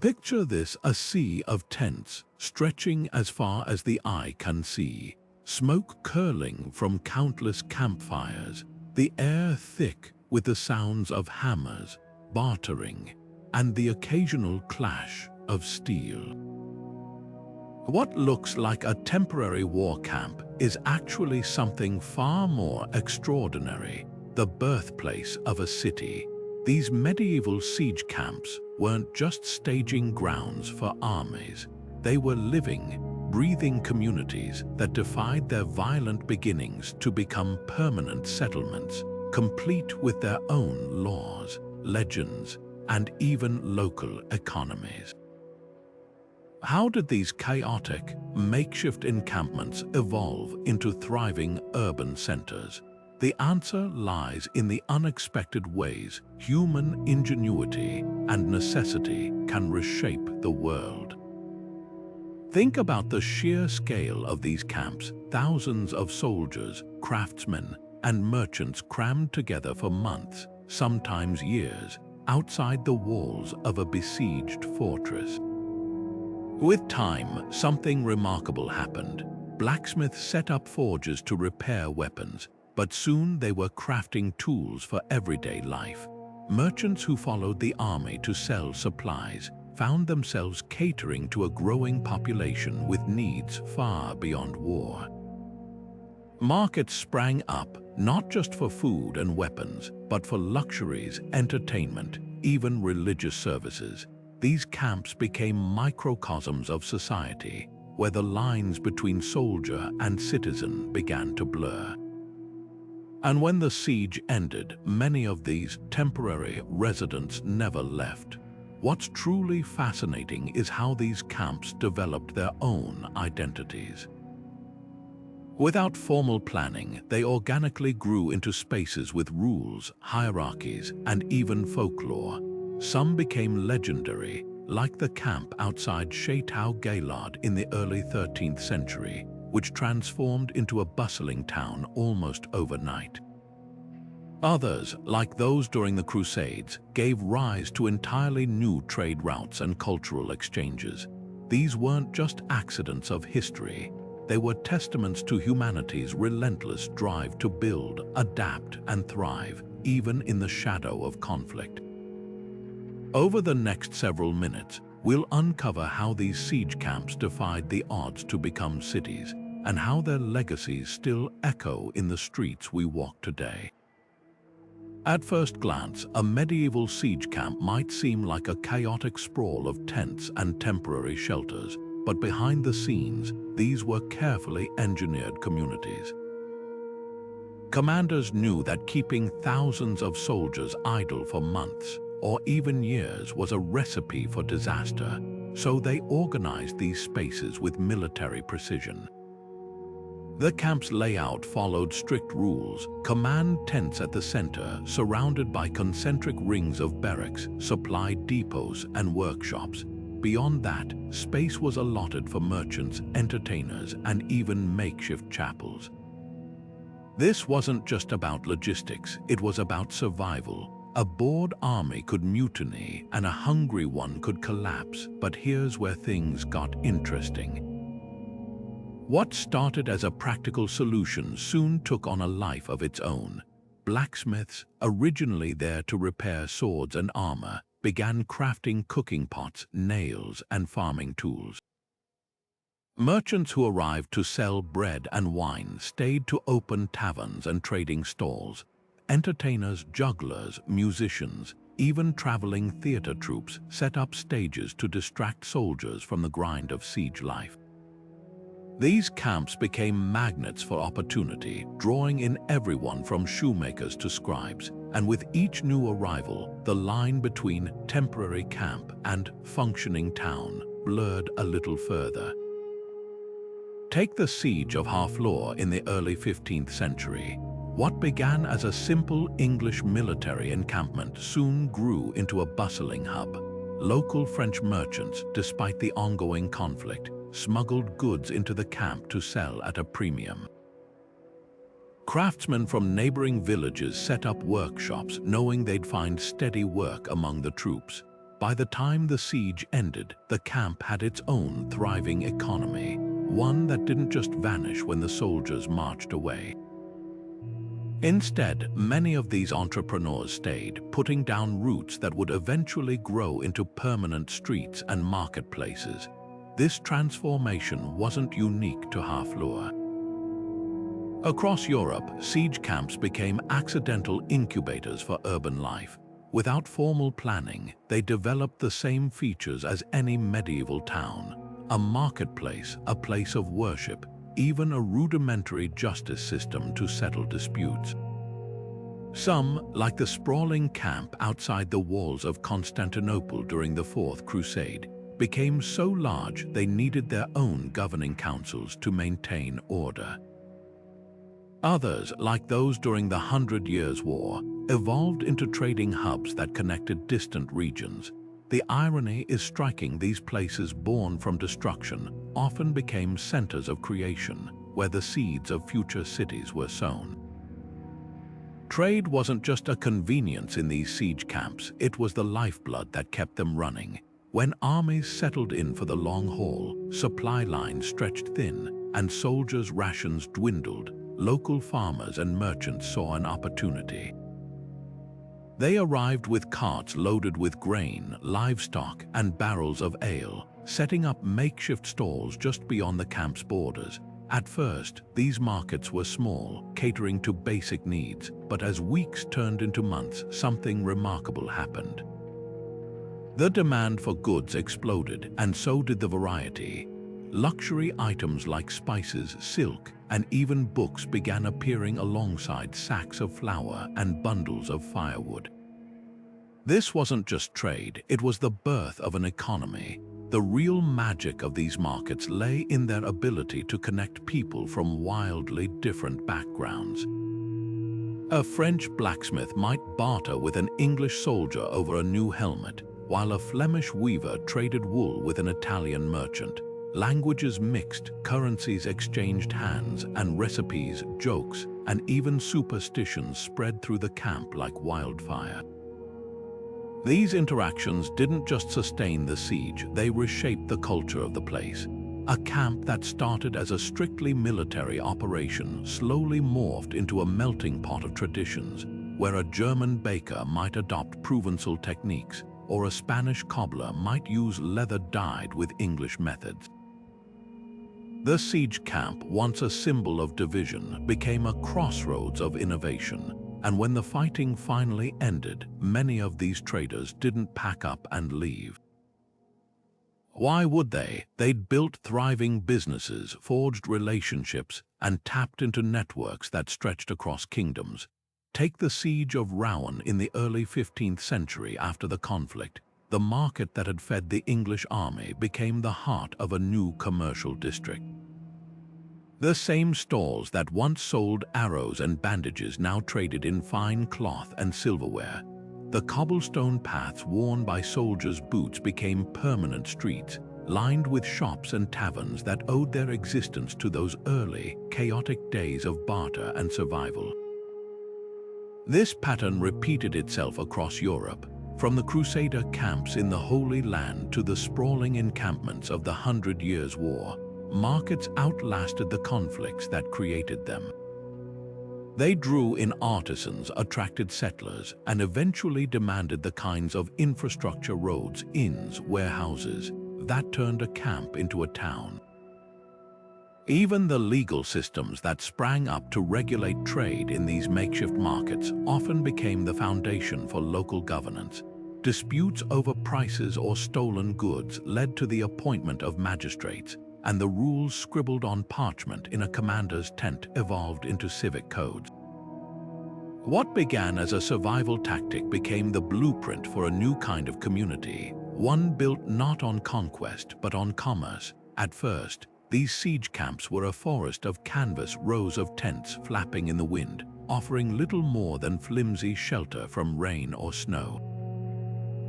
Picture this: a sea of tents, stretching as far as the eye can see, smoke curling from countless campfires, the air thick with the sounds of hammers, bartering, and the occasional clash of steel. What looks like a temporary war camp is actually something far more extraordinary: the birthplace of a city. These medieval siege camps weren't just staging grounds for armies. They were living, breathing communities that defied their violent beginnings to become permanent settlements, complete with their own laws, legends, and even local economies. How did these chaotic, makeshift encampments evolve into thriving urban centers? The answer lies in the unexpected ways human ingenuity and necessity can reshape the world. Think about the sheer scale of these camps: thousands of soldiers, craftsmen, and merchants crammed together for months, sometimes years, outside the walls of a besieged fortress. With time, something remarkable happened. Blacksmiths set up forges to repair weapons, but soon they were crafting tools for everyday life. Merchants who followed the army to sell supplies found themselves catering to a growing population with needs far beyond war. Markets sprang up, not just for food and weapons, but for luxuries, entertainment, even religious services. These camps became microcosms of society, where the lines between soldier and citizen began to blur. And when the siege ended, many of these temporary residents never left. What's truly fascinating is how these camps developed their own identities. Without formal planning, they organically grew into spaces with rules, hierarchies, and even folklore. Some became legendary, like the camp outside Château-Gaillard in the early 13th century, which transformed into a bustling town almost overnight. Others, like those during the Crusades, gave rise to entirely new trade routes and cultural exchanges. These weren't just accidents of history. They were testaments to humanity's relentless drive to build, adapt, and thrive, even in the shadow of conflict. Over the next several minutes, we'll uncover how these siege camps defied the odds to become cities, and how their legacies still echo in the streets we walk today. At first glance, a medieval siege camp might seem like a chaotic sprawl of tents and temporary shelters, but behind the scenes, these were carefully engineered communities. Commanders knew that keeping thousands of soldiers idle for months or even years was a recipe for disaster, so they organized these spaces with military precision. The camp's layout followed strict rules: command tents at the center, surrounded by concentric rings of barracks, supply depots, and workshops. Beyond that, space was allotted for merchants, entertainers, and even makeshift chapels. This wasn't just about logistics, it was about survival. A bored army could mutiny and a hungry one could collapse, but here's where things got interesting. What started as a practical solution soon took on a life of its own. Blacksmiths, originally there to repair swords and armor, began crafting cooking pots, nails, and farming tools. Merchants who arrived to sell bread and wine stayed to open taverns and trading stalls. Entertainers, jugglers, musicians, even traveling theater troupes set up stages to distract soldiers from the grind of siege life. These camps became magnets for opportunity, drawing in everyone from shoemakers to scribes, and with each new arrival, the line between temporary camp and functioning town blurred a little further. Take the siege of Harfleur in the early 15th century. What began as a simple English military encampment soon grew into a bustling hub. Local French merchants, despite the ongoing conflict, smuggled goods into the camp to sell at a premium. Craftsmen from neighboring villages set up workshops, knowing they'd find steady work among the troops. By the time the siege ended, the camp had its own thriving economy, one that didn't just vanish when the soldiers marched away. Instead, many of these entrepreneurs stayed, putting down roots that would eventually grow into permanent streets and marketplaces. This transformation wasn't unique to Harfleur. Across Europe, siege camps became accidental incubators for urban life. Without formal planning, they developed the same features as any medieval town: a marketplace, a place of worship, even a rudimentary justice system to settle disputes. Some, like the sprawling camp outside the walls of Constantinople during the Fourth Crusade, became so large they needed their own governing councils to maintain order. Others, like those during the 100 Years' War, evolved into trading hubs that connected distant regions. The irony is striking: these places born from destruction often became centers of creation, where the seeds of future cities were sown. Trade wasn't just a convenience in these siege camps, it was the lifeblood that kept them running. When armies settled in for the long haul, supply lines stretched thin, and soldiers' rations dwindled, local farmers and merchants saw an opportunity. They arrived with carts loaded with grain, livestock, and barrels of ale, setting up makeshift stalls just beyond the camp's borders. At first, these markets were small, catering to basic needs, but as weeks turned into months, something remarkable happened. The demand for goods exploded, and so did the variety. Luxury items like spices, silk, and even books began appearing alongside sacks of flour and bundles of firewood. This wasn't just trade, it was the birth of an economy. The real magic of these markets lay in their ability to connect people from wildly different backgrounds. A French blacksmith might barter with an English soldier over a new helmet, while a Flemish weaver traded wool with an Italian merchant. Languages mixed, currencies exchanged hands, and recipes, jokes, and even superstitions spread through the camp like wildfire. These interactions didn't just sustain the siege, they reshaped the culture of the place. A camp that started as a strictly military operation slowly morphed into a melting pot of traditions, where a German baker might adopt Provençal techniques, or a Spanish cobbler might use leather dyed with English methods. The siege camp, once a symbol of division, became a crossroads of innovation. And when the fighting finally ended, many of these traders didn't pack up and leave. Why would they? They'd built thriving businesses, forged relationships, and tapped into networks that stretched across kingdoms. Take the siege of Rouen in the early 15th century. After the conflict, the market that had fed the English army became the heart of a new commercial district. The same stalls that once sold arrows and bandages now traded in fine cloth and silverware. The cobblestone paths worn by soldiers' boots became permanent streets, lined with shops and taverns that owed their existence to those early, chaotic days of barter and survival. This pattern repeated itself across Europe, from the Crusader camps in the Holy Land to the sprawling encampments of the 100 Years' War. Markets outlasted the conflicts that created them. They drew in artisans, attracted settlers, and eventually demanded the kinds of infrastructure: roads, inns, warehouses, that turned a camp into a town. Even the legal systems that sprang up to regulate trade in these makeshift markets often became the foundation for local governance. Disputes over prices or stolen goods led to the appointment of magistrates, and the rules scribbled on parchment in a commander's tent evolved into civic codes. What began as a survival tactic became the blueprint for a new kind of community, one built not on conquest but on commerce. At first, these siege camps were a forest of canvas, rows of tents flapping in the wind, offering little more than flimsy shelter from rain or snow.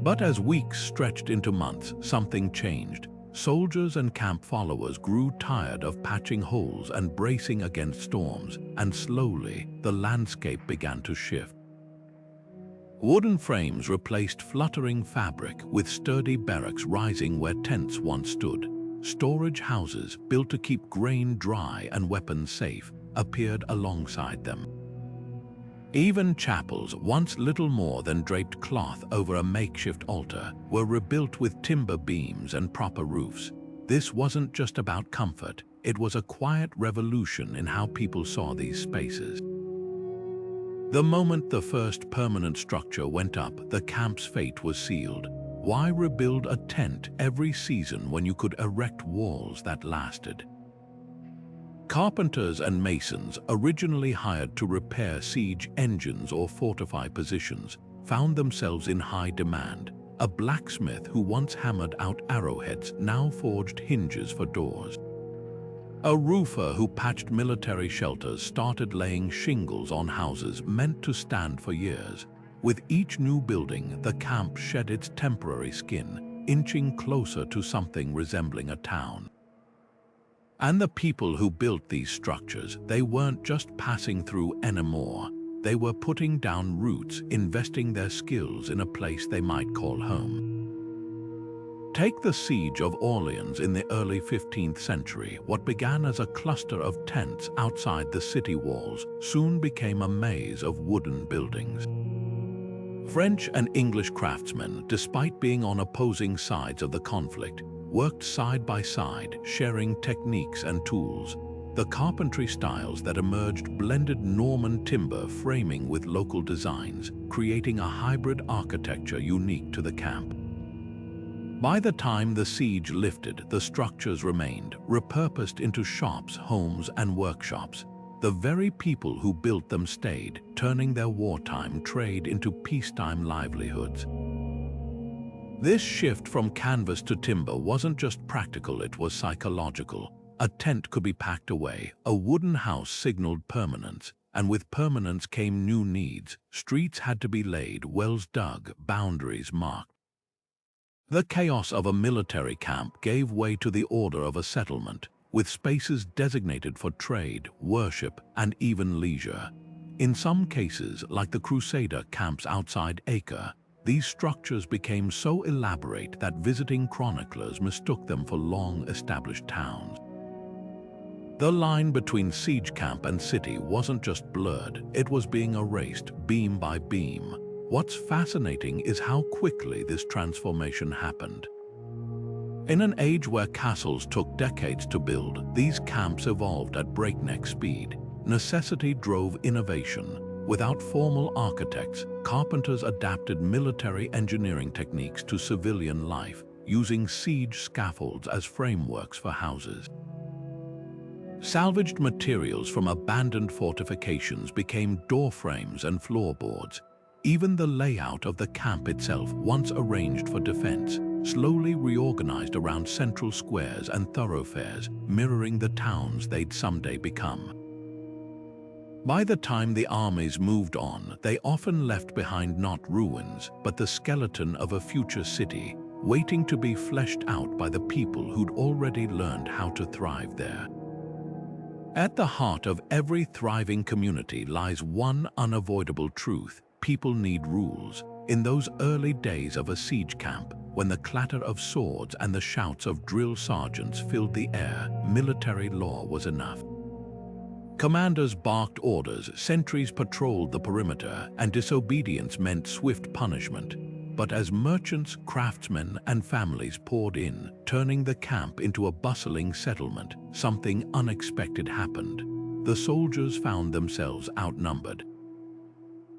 But as weeks stretched into months, something changed. Soldiers and camp followers grew tired of patching holes and bracing against storms, and slowly the landscape began to shift. Wooden frames replaced fluttering fabric with sturdy barracks rising where tents once stood. Storage houses, built to keep grain dry and weapons safe, appeared alongside them. Even chapels, once little more than draped cloth over a makeshift altar, were rebuilt with timber beams and proper roofs. This wasn't just about comfort, it was a quiet revolution in how people saw these spaces. The moment the first permanent structure went up, the camp's fate was sealed. Why rebuild a tent every season when you could erect walls that lasted? Carpenters and masons, originally hired to repair siege engines or fortify positions, found themselves in high demand. A blacksmith who once hammered out arrowheads now forged hinges for doors. A roofer who patched military shelters started laying shingles on houses meant to stand for years. With each new building, the camp shed its temporary skin, inching closer to something resembling a town. And the people who built these structures, they weren't just passing through anymore. They were putting down roots, investing their skills in a place they might call home. Take the siege of Orleans in the early 15th century. What began as a cluster of tents outside the city walls soon became a maze of wooden buildings. French and English craftsmen, despite being on opposing sides of the conflict, worked side by side, sharing techniques and tools. The carpentry styles that emerged blended Norman timber framing with local designs, creating a hybrid architecture unique to the camp. By the time the siege lifted, the structures remained, repurposed into shops, homes, and workshops. The very people who built them stayed, turning their wartime trade into peacetime livelihoods. This shift from canvas to timber wasn't just practical, it was psychological. A tent could be packed away, a wooden house signaled permanence, and with permanence came new needs. Streets had to be laid, wells dug, boundaries marked. The chaos of a military camp gave way to the order of a settlement, with spaces designated for trade, worship, and even leisure. In some cases, like the Crusader camps outside Acre, these structures became so elaborate that visiting chroniclers mistook them for long-established towns. The line between siege camp and city wasn't just blurred, it was being erased beam by beam. What's fascinating is how quickly this transformation happened. In an age where castles took decades to build, these camps evolved at breakneck speed. Necessity drove innovation. Without formal architects, carpenters adapted military engineering techniques to civilian life, using siege scaffolds as frameworks for houses. Salvaged materials from abandoned fortifications became door frames and floorboards. Even the layout of the camp itself, once arranged for defense, slowly reorganized around central squares and thoroughfares, mirroring the towns they'd someday become. By the time the armies moved on, they often left behind not ruins, but the skeleton of a future city, waiting to be fleshed out by the people who'd already learned how to thrive there. At the heart of every thriving community lies one unavoidable truth: people need rules. In those early days of a siege camp, when the clatter of swords and the shouts of drill sergeants filled the air, military law was enough. Commanders barked orders, sentries patrolled the perimeter, and disobedience meant swift punishment. But as merchants, craftsmen, and families poured in, turning the camp into a bustling settlement, something unexpected happened. The soldiers found themselves outnumbered.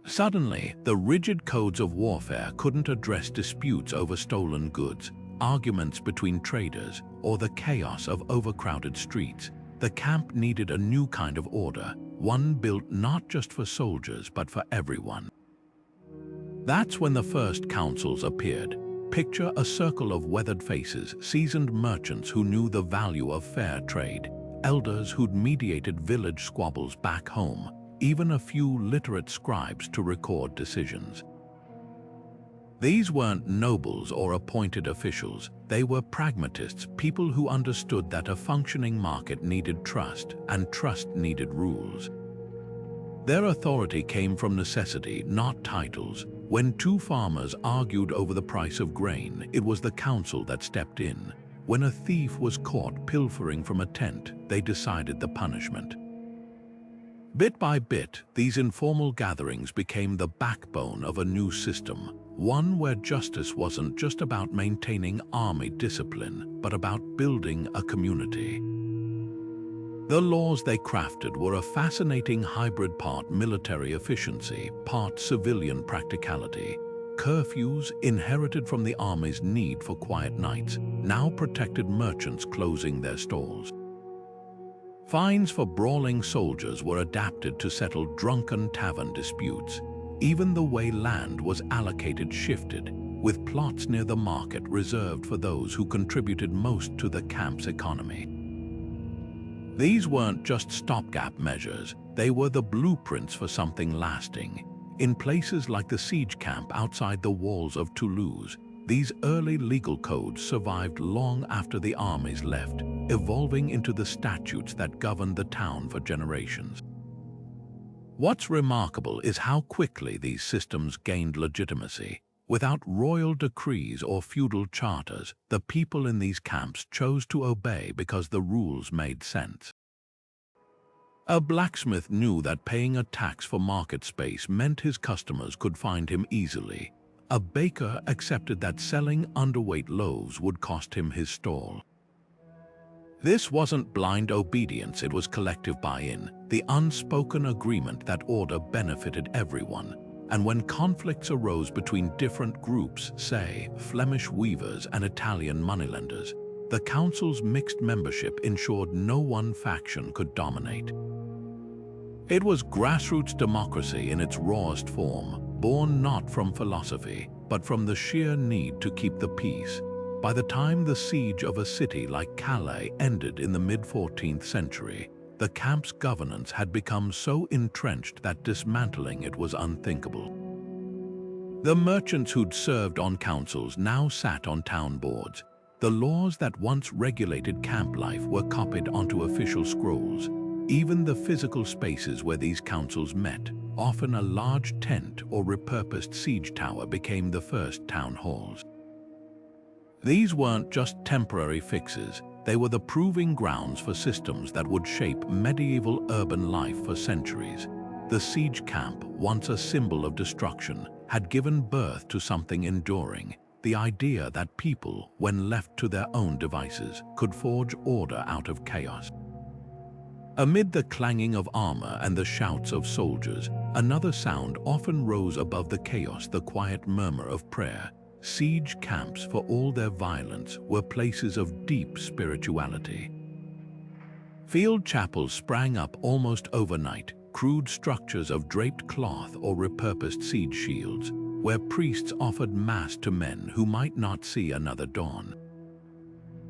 Suddenly, the rigid codes of warfare couldn't address disputes over stolen goods, arguments between traders, or the chaos of overcrowded streets. The camp needed a new kind of order, one built not just for soldiers but for everyone. That's when the first councils appeared. Picture a circle of weathered faces, seasoned merchants who knew the value of fair trade, elders who'd mediated village squabbles back home, even a few literate scribes to record decisions. These weren't nobles or appointed officials, they were pragmatists, people who understood that a functioning market needed trust, and trust needed rules. Their authority came from necessity, not titles. When two farmers argued over the price of grain, it was the council that stepped in. When a thief was caught pilfering from a tent, they decided the punishment. Bit by bit, these informal gatherings became the backbone of a new system, one where justice wasn't just about maintaining army discipline, but about building a community. The laws they crafted were a fascinating hybrid, part military efficiency, part civilian practicality. Curfews, inherited from the army's need for quiet nights, now protected merchants closing their stalls. Fines for brawling soldiers were adapted to settle drunken tavern disputes. Even the way land was allocated shifted, with plots near the market reserved for those who contributed most to the camp's economy. These weren't just stopgap measures, they were the blueprints for something lasting. In places like the siege camp outside the walls of Toulouse, these early legal codes survived long after the armies left, evolving into the statutes that governed the town for generations. What's remarkable is how quickly these systems gained legitimacy. Without royal decrees or feudal charters, the people in these camps chose to obey because the rules made sense. A blacksmith knew that paying a tax for market space meant his customers could find him easily. A baker accepted that selling underweight loaves would cost him his stall. This wasn't blind obedience, it was collective buy-in, the unspoken agreement that order benefited everyone. And when conflicts arose between different groups, say, Flemish weavers and Italian moneylenders, the council's mixed membership ensured no one faction could dominate. It was grassroots democracy in its rawest form, born not from philosophy, but from the sheer need to keep the peace. By the time the siege of a city like Calais ended in the mid-14th century, the camp's governance had become so entrenched that dismantling it was unthinkable. The merchants who'd served on councils now sat on town boards. The laws that once regulated camp life were copied onto official scrolls. Even the physical spaces where these councils met, often a large tent or repurposed siege tower, became the first town halls. These weren't just temporary fixes, they were the proving grounds for systems that would shape medieval urban life for centuries. The siege camp, once a symbol of destruction, had given birth to something enduring, the idea that people, when left to their own devices, could forge order out of chaos. Amid the clanging of armor and the shouts of soldiers, another sound often rose above the chaos, the quiet murmur of prayer. Siege camps, for all their violence, were places of deep spirituality. Field chapels sprang up almost overnight, crude structures of draped cloth or repurposed siege shields, where priests offered mass to men who might not see another dawn.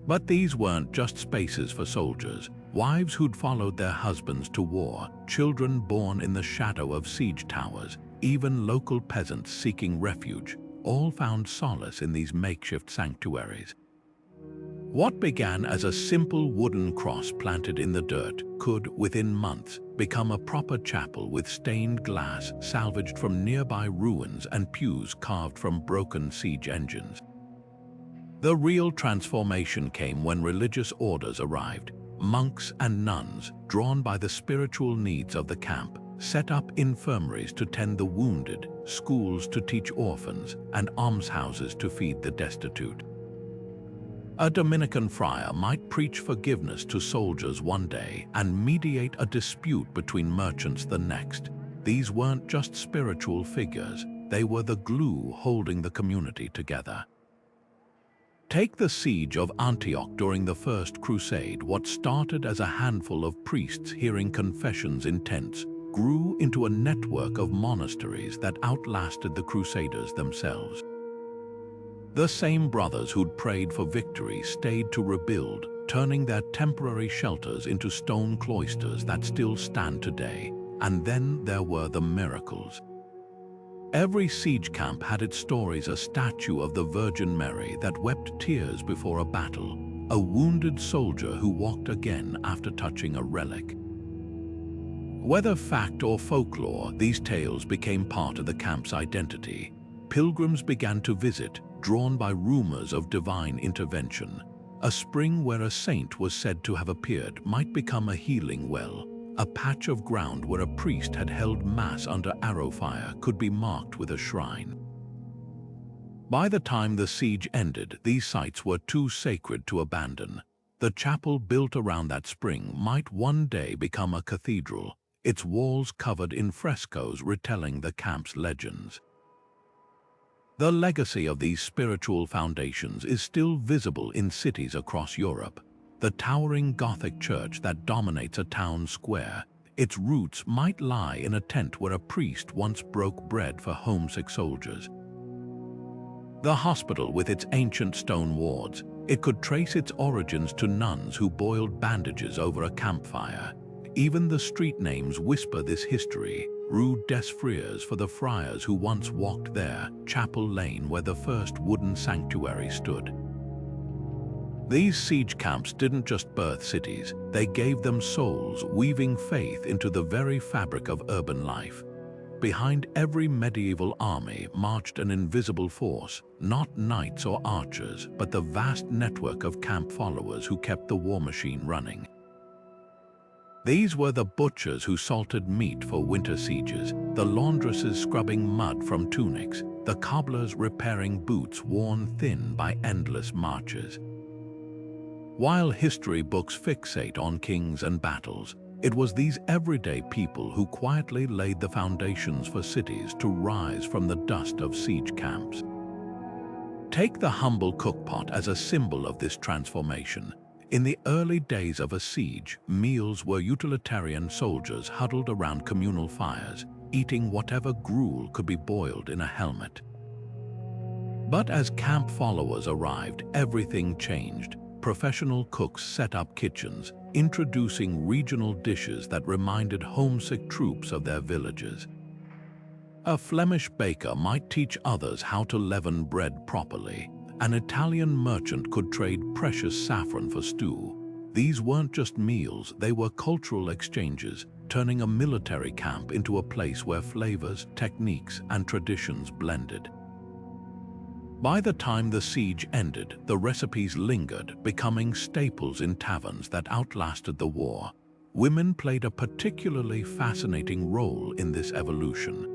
But these weren't just spaces for soldiers. Wives who'd followed their husbands to war, children born in the shadow of siege towers, even local peasants seeking refuge, all found solace in these makeshift sanctuaries. What began as a simple wooden cross planted in the dirt could, within months, become a proper chapel with stained glass salvaged from nearby ruins and pews carved from broken siege engines. The real transformation came when religious orders arrived. Monks and nuns, drawn by the spiritual needs of the camp, set up infirmaries to tend the wounded, schools to teach orphans, and almshouses to feed the destitute. A Dominican friar might preach forgiveness to soldiers one day and mediate a dispute between merchants the next. These weren't just spiritual figures, they were the glue holding the community together. Take the siege of Antioch during the First Crusade. What started as a handful of priests hearing confessions in tents grew into a network of monasteries that outlasted the Crusaders themselves. The same brothers who'd prayed for victory stayed to rebuild, turning their temporary shelters into stone cloisters that still stand today. And then there were the miracles. Every siege camp had its stories: a statue of the Virgin Mary that wept tears before a battle, a wounded soldier who walked again after touching a relic. Whether fact or folklore, these tales became part of the camp's identity. pilgrims began to visit, drawn by rumors of divine intervention. A spring where a saint was said to have appeared might become a healing well. A patch of ground where a priest had held mass under arrow fire could be marked with a shrine. By the time the siege ended, these sites were too sacred to abandon. The chapel built around that spring might one day become a cathedral, its walls covered in frescoes retelling the camp's legends. The legacy of these spiritual foundations is still visible in cities across Europe. The towering Gothic church that dominates a town square, its roots might lie in a tent where a priest once broke bread for homesick soldiers. The hospital with its ancient stone wards, it could trace its origins to nuns who boiled bandages over a campfire. Even the street names whisper this history. Rue des Frères for the friars who once walked there, Chapel Lane where the first wooden sanctuary stood. These siege camps didn't just birth cities, they gave them souls, weaving faith into the very fabric of urban life. Behind every medieval army marched an invisible force, not knights or archers, but the vast network of camp followers who kept the war machine running. These were the butchers who salted meat for winter sieges, the laundresses scrubbing mud from tunics, the cobblers repairing boots worn thin by endless marches. While history books fixate on kings and battles, it was these everyday people who quietly laid the foundations for cities to rise from the dust of siege camps. Take the humble cookpot as a symbol of this transformation. In the early days of a siege, meals were utilitarian soldiers huddled around communal fires, eating whatever gruel could be boiled in a helmet. But as camp followers arrived, everything changed. Professional cooks set up kitchens, introducing regional dishes that reminded homesick troops of their villages. A Flemish baker might teach others how to leaven bread properly. An Italian merchant could trade precious saffron for stew. These weren't just meals, they were cultural exchanges, turning a military camp into a place where flavors, techniques, and traditions blended. By the time the siege ended, the recipes lingered, becoming staples in taverns that outlasted the war. Women played a particularly fascinating role in this evolution.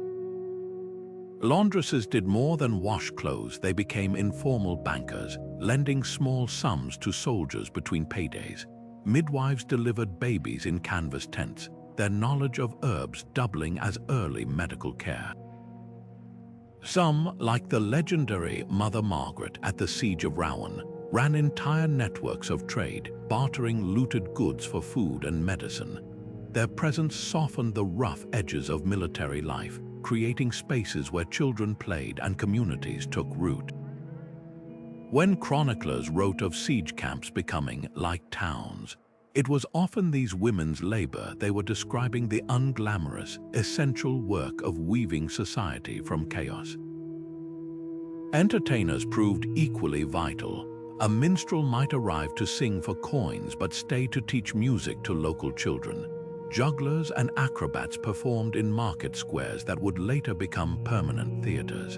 Laundresses did more than wash clothes, they became informal bankers, lending small sums to soldiers between paydays. Midwives delivered babies in canvas tents, their knowledge of herbs doubling as early medical care. Some, like the legendary Mother Margaret at the Siege of Rouen, ran entire networks of trade, bartering looted goods for food and medicine. Their presence softened the rough edges of military life, creating spaces where children played and communities took root. When chroniclers wrote of siege camps becoming like towns, it was often these women's labor they were describing, the unglamorous, essential work of weaving society from chaos. Entertainers proved equally vital. A minstrel might arrive to sing for coins but stay to teach music to local children. Jugglers and acrobats performed in market squares that would later become permanent theaters.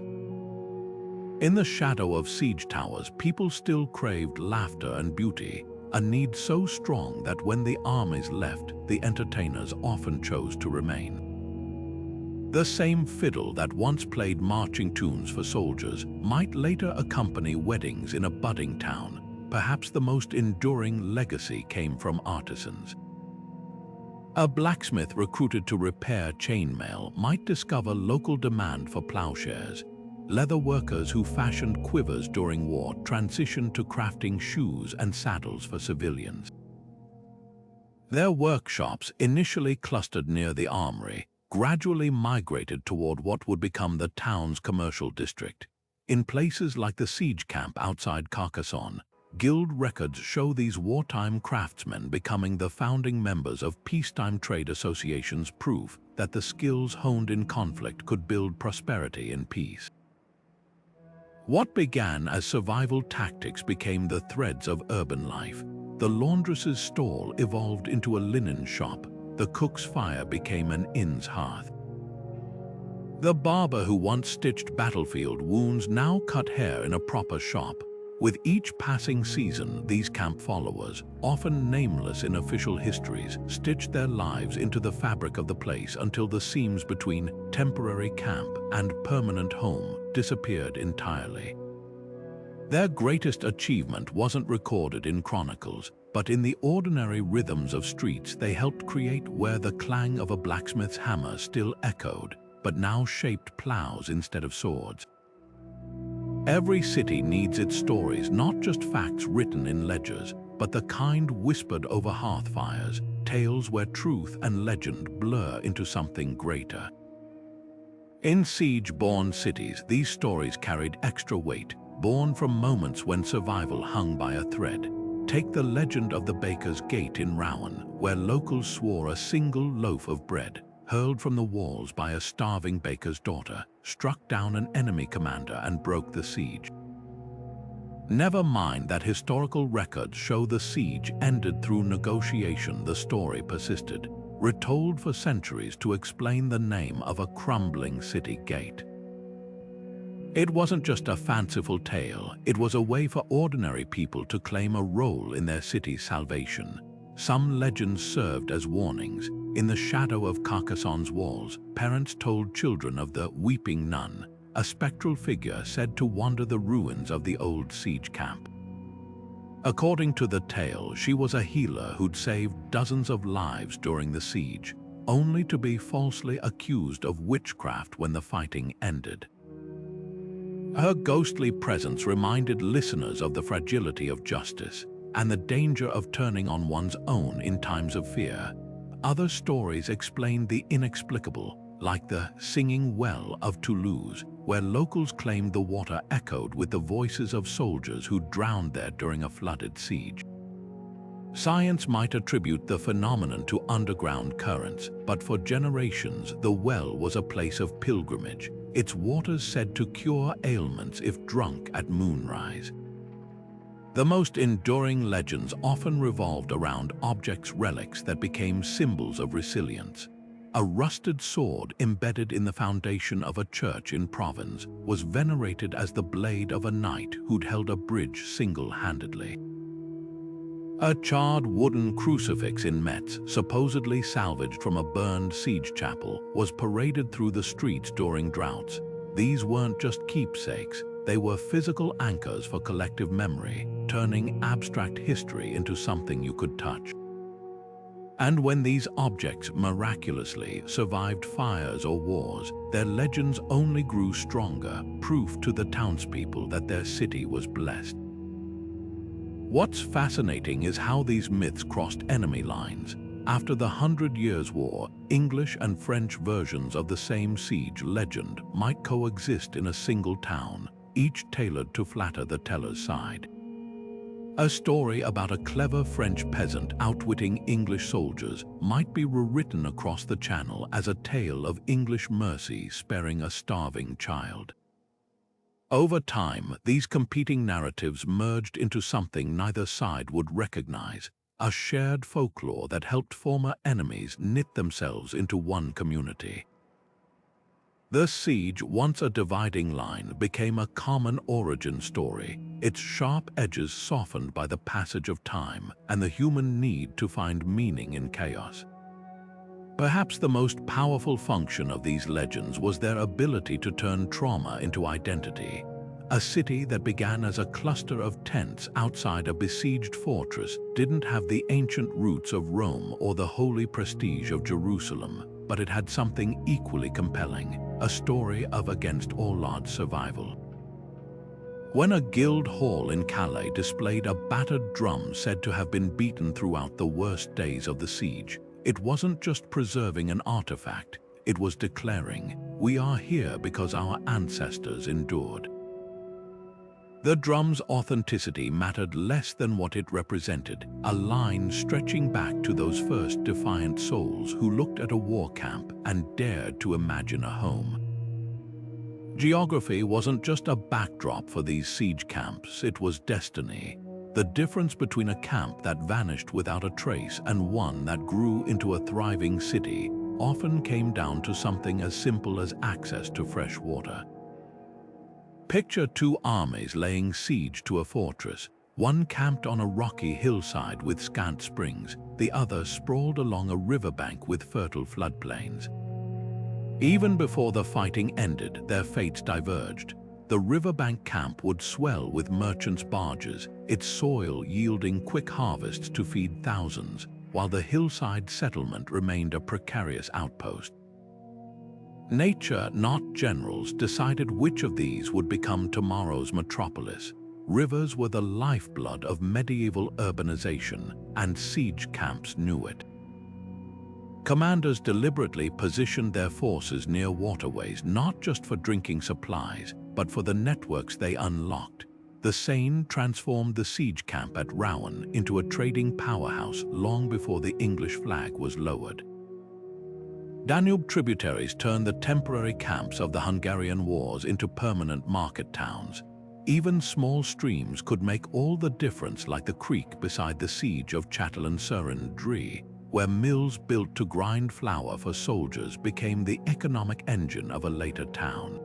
In the shadow of siege towers, people still craved laughter and beauty, a need so strong that when the armies left, the entertainers often chose to remain. The same fiddle that once played marching tunes for soldiers might later accompany weddings in a budding town. Perhaps the most enduring legacy came from artisans. A blacksmith recruited to repair chainmail might discover local demand for plowshares. Leather workers who fashioned quivers during war transitioned to crafting shoes and saddles for civilians. Their workshops, initially clustered near the armory, gradually migrated toward what would become the town's commercial district. In places like the siege camp outside Carcassonne, guild records show these wartime craftsmen becoming the founding members of peacetime trade associations, proof that the skills honed in conflict could build prosperity in peace. What began as survival tactics became the threads of urban life. The laundress's stall evolved into a linen shop. The cook's fire became an inn's hearth. The barber who once stitched battlefield wounds now cut hair in a proper shop. With each passing season, these camp followers, often nameless in official histories, stitched their lives into the fabric of the place until the seams between temporary camp and permanent home disappeared entirely. Their greatest achievement wasn't recorded in chronicles, but in the ordinary rhythms of streets they helped create, where the clang of a blacksmith's hammer still echoed, but now shaped plows instead of swords. Every city needs its stories, not just facts written in ledgers, but the kind whispered over hearth fires, tales where truth and legend blur into something greater. In siege-born cities, these stories carried extra weight, born from moments when survival hung by a thread. Take the legend of the Baker's Gate in Rouen, where locals swore a single loaf of bread, hurled from the walls by a starving baker's daughter, struck down an enemy commander and broke the siege. Never mind that historical records show the siege ended through negotiation. The story persisted, retold for centuries to explain the name of a crumbling city gate. It wasn't just a fanciful tale, it was a way for ordinary people to claim a role in their city's salvation. Some legends served as warnings. In the shadow of Carcassonne's walls, parents told children of the weeping nun, a spectral figure said to wander the ruins of the old siege camp. According to the tale, she was a healer who'd saved dozens of lives during the siege, only to be falsely accused of witchcraft when the fighting ended. Her ghostly presence reminded listeners of the fragility of justice and the danger of turning on one's own in times of fear. Other stories explained the inexplicable, like the Singing Well of Toulouse, where locals claimed the water echoed with the voices of soldiers who drowned there during a flooded siege. Science might attribute the phenomenon to underground currents, but for generations the well was a place of pilgrimage, its waters said to cure ailments if drunk at moonrise. The most enduring legends often revolved around objects, relics that became symbols of resilience. A rusted sword embedded in the foundation of a church in Provence was venerated as the blade of a knight who'd held a bridge single-handedly. A charred wooden crucifix in Metz, supposedly salvaged from a burned siege chapel, was paraded through the streets during droughts. These weren't just keepsakes, they were physical anchors for collective memory, turning abstract history into something you could touch. And when these objects miraculously survived fires or wars, their legends only grew stronger, proof to the townspeople that their city was blessed. What's fascinating is how these myths crossed enemy lines. After the 100 Years' War, English and French versions of the same siege legend might coexist in a single town, each tailored to flatter the teller's side. A story about a clever French peasant outwitting English soldiers might be rewritten across the Channel as a tale of English mercy sparing a starving child. Over time, these competing narratives merged into something neither side would recognize, a shared folklore that helped former enemies knit themselves into one community. The siege, once a dividing line, became a common origin story, its sharp edges softened by the passage of time and the human need to find meaning in chaos. Perhaps the most powerful function of these legends was their ability to turn trauma into identity. A city that began as a cluster of tents outside a besieged fortress didn't have the ancient roots of Rome or the holy prestige of Jerusalem, but it had something equally compelling, a story of against all odds survival. When a guild hall in Calais displayed a battered drum said to have been beaten throughout the worst days of the siege, it wasn't just preserving an artifact, it was declaring, "We are here because our ancestors endured." The drum's authenticity mattered less than what it represented, a line stretching back to those first defiant souls who looked at a war camp and dared to imagine a home. Geography wasn't just a backdrop for these siege camps, it was destiny. The difference between a camp that vanished without a trace and one that grew into a thriving city often came down to something as simple as access to fresh water. Picture two armies laying siege to a fortress, one camped on a rocky hillside with scant springs, the other sprawled along a riverbank with fertile floodplains. Even before the fighting ended, their fates diverged. The riverbank camp would swell with merchants' barges, its soil yielding quick harvests to feed thousands, while the hillside settlement remained a precarious outpost. Nature, not generals, decided which of these would become tomorrow's metropolis. Rivers were the lifeblood of medieval urbanization, and siege camps knew it. Commanders deliberately positioned their forces near waterways not just for drinking supplies, but for the networks they unlocked. The Seine transformed the siege camp at Rouen into a trading powerhouse long before the English flag was lowered. Danube tributaries turned the temporary camps of the Hungarian wars into permanent market towns. Even small streams could make all the difference, like the creek beside the siege of Châtellon-sur-Indre, where mills built to grind flour for soldiers became the economic engine of a later town.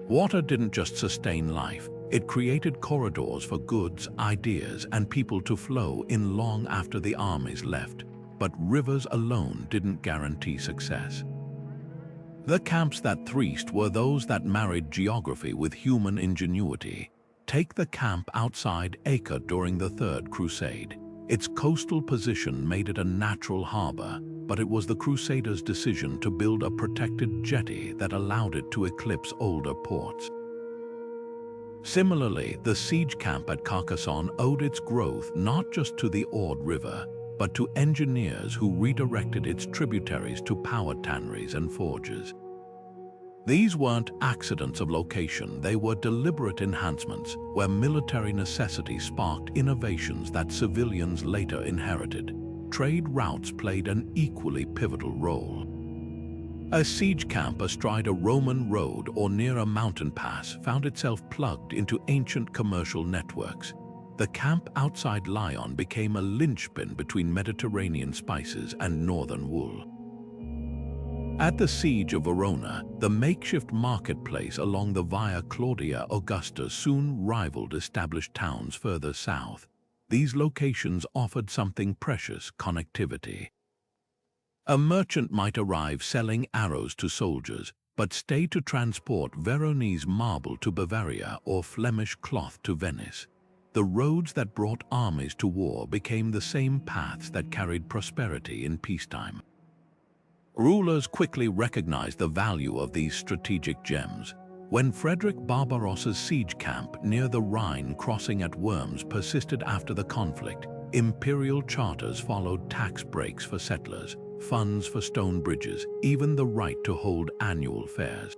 Water didn't just sustain life, it created corridors for goods, ideas, and people to flow in long after the armies left. But rivers alone didn't guarantee success. The camps that thrived were those that married geography with human ingenuity. Take the camp outside Acre during the Third Crusade. Its coastal position made it a natural harbor, but it was the Crusaders' decision to build a protected jetty that allowed it to eclipse older ports. Similarly, the siege camp at Carcassonne owed its growth not just to the Aude River, but to engineers who redirected its tributaries to power tanneries and forges. These weren't accidents of location, they were deliberate enhancements where military necessity sparked innovations that civilians later inherited. Trade routes played an equally pivotal role. A siege camp astride a Roman road or near a mountain pass found itself plugged into ancient commercial networks. The camp outside Lyon became a linchpin between Mediterranean spices and northern wool. At the siege of Verona, the makeshift marketplace along the Via Claudia Augusta soon rivaled established towns further south. These locations offered something precious: connectivity. A merchant might arrive selling arrows to soldiers, but stay to transport Veronese marble to Bavaria or Flemish cloth to Venice. The roads that brought armies to war became the same paths that carried prosperity in peacetime. Rulers quickly recognized the value of these strategic gems. When Frederick Barbarossa's siege camp near the Rhine crossing at Worms persisted after the conflict, imperial charters followed: tax breaks for settlers, funds for stone bridges, even the right to hold annual fairs.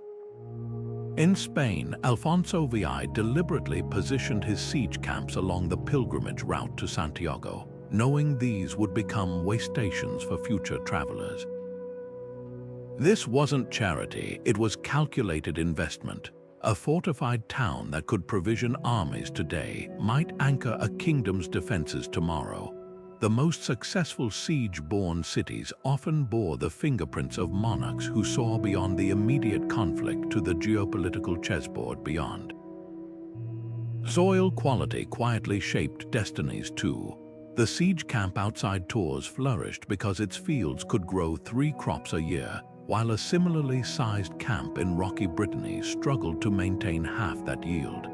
In Spain, Alfonso VI deliberately positioned his siege camps along the pilgrimage route to Santiago, knowing these would become way stations for future travelers. This wasn't charity, it was calculated investment. A fortified town that could provision armies today might anchor a kingdom's defenses tomorrow. The most successful siege-borne cities often bore the fingerprints of monarchs who saw beyond the immediate conflict to the geopolitical chessboard beyond. Soil quality quietly shaped destinies too. The siege camp outside Tours flourished because its fields could grow 3 crops a year, while a similarly sized camp in rocky Brittany struggled to maintain half that yield.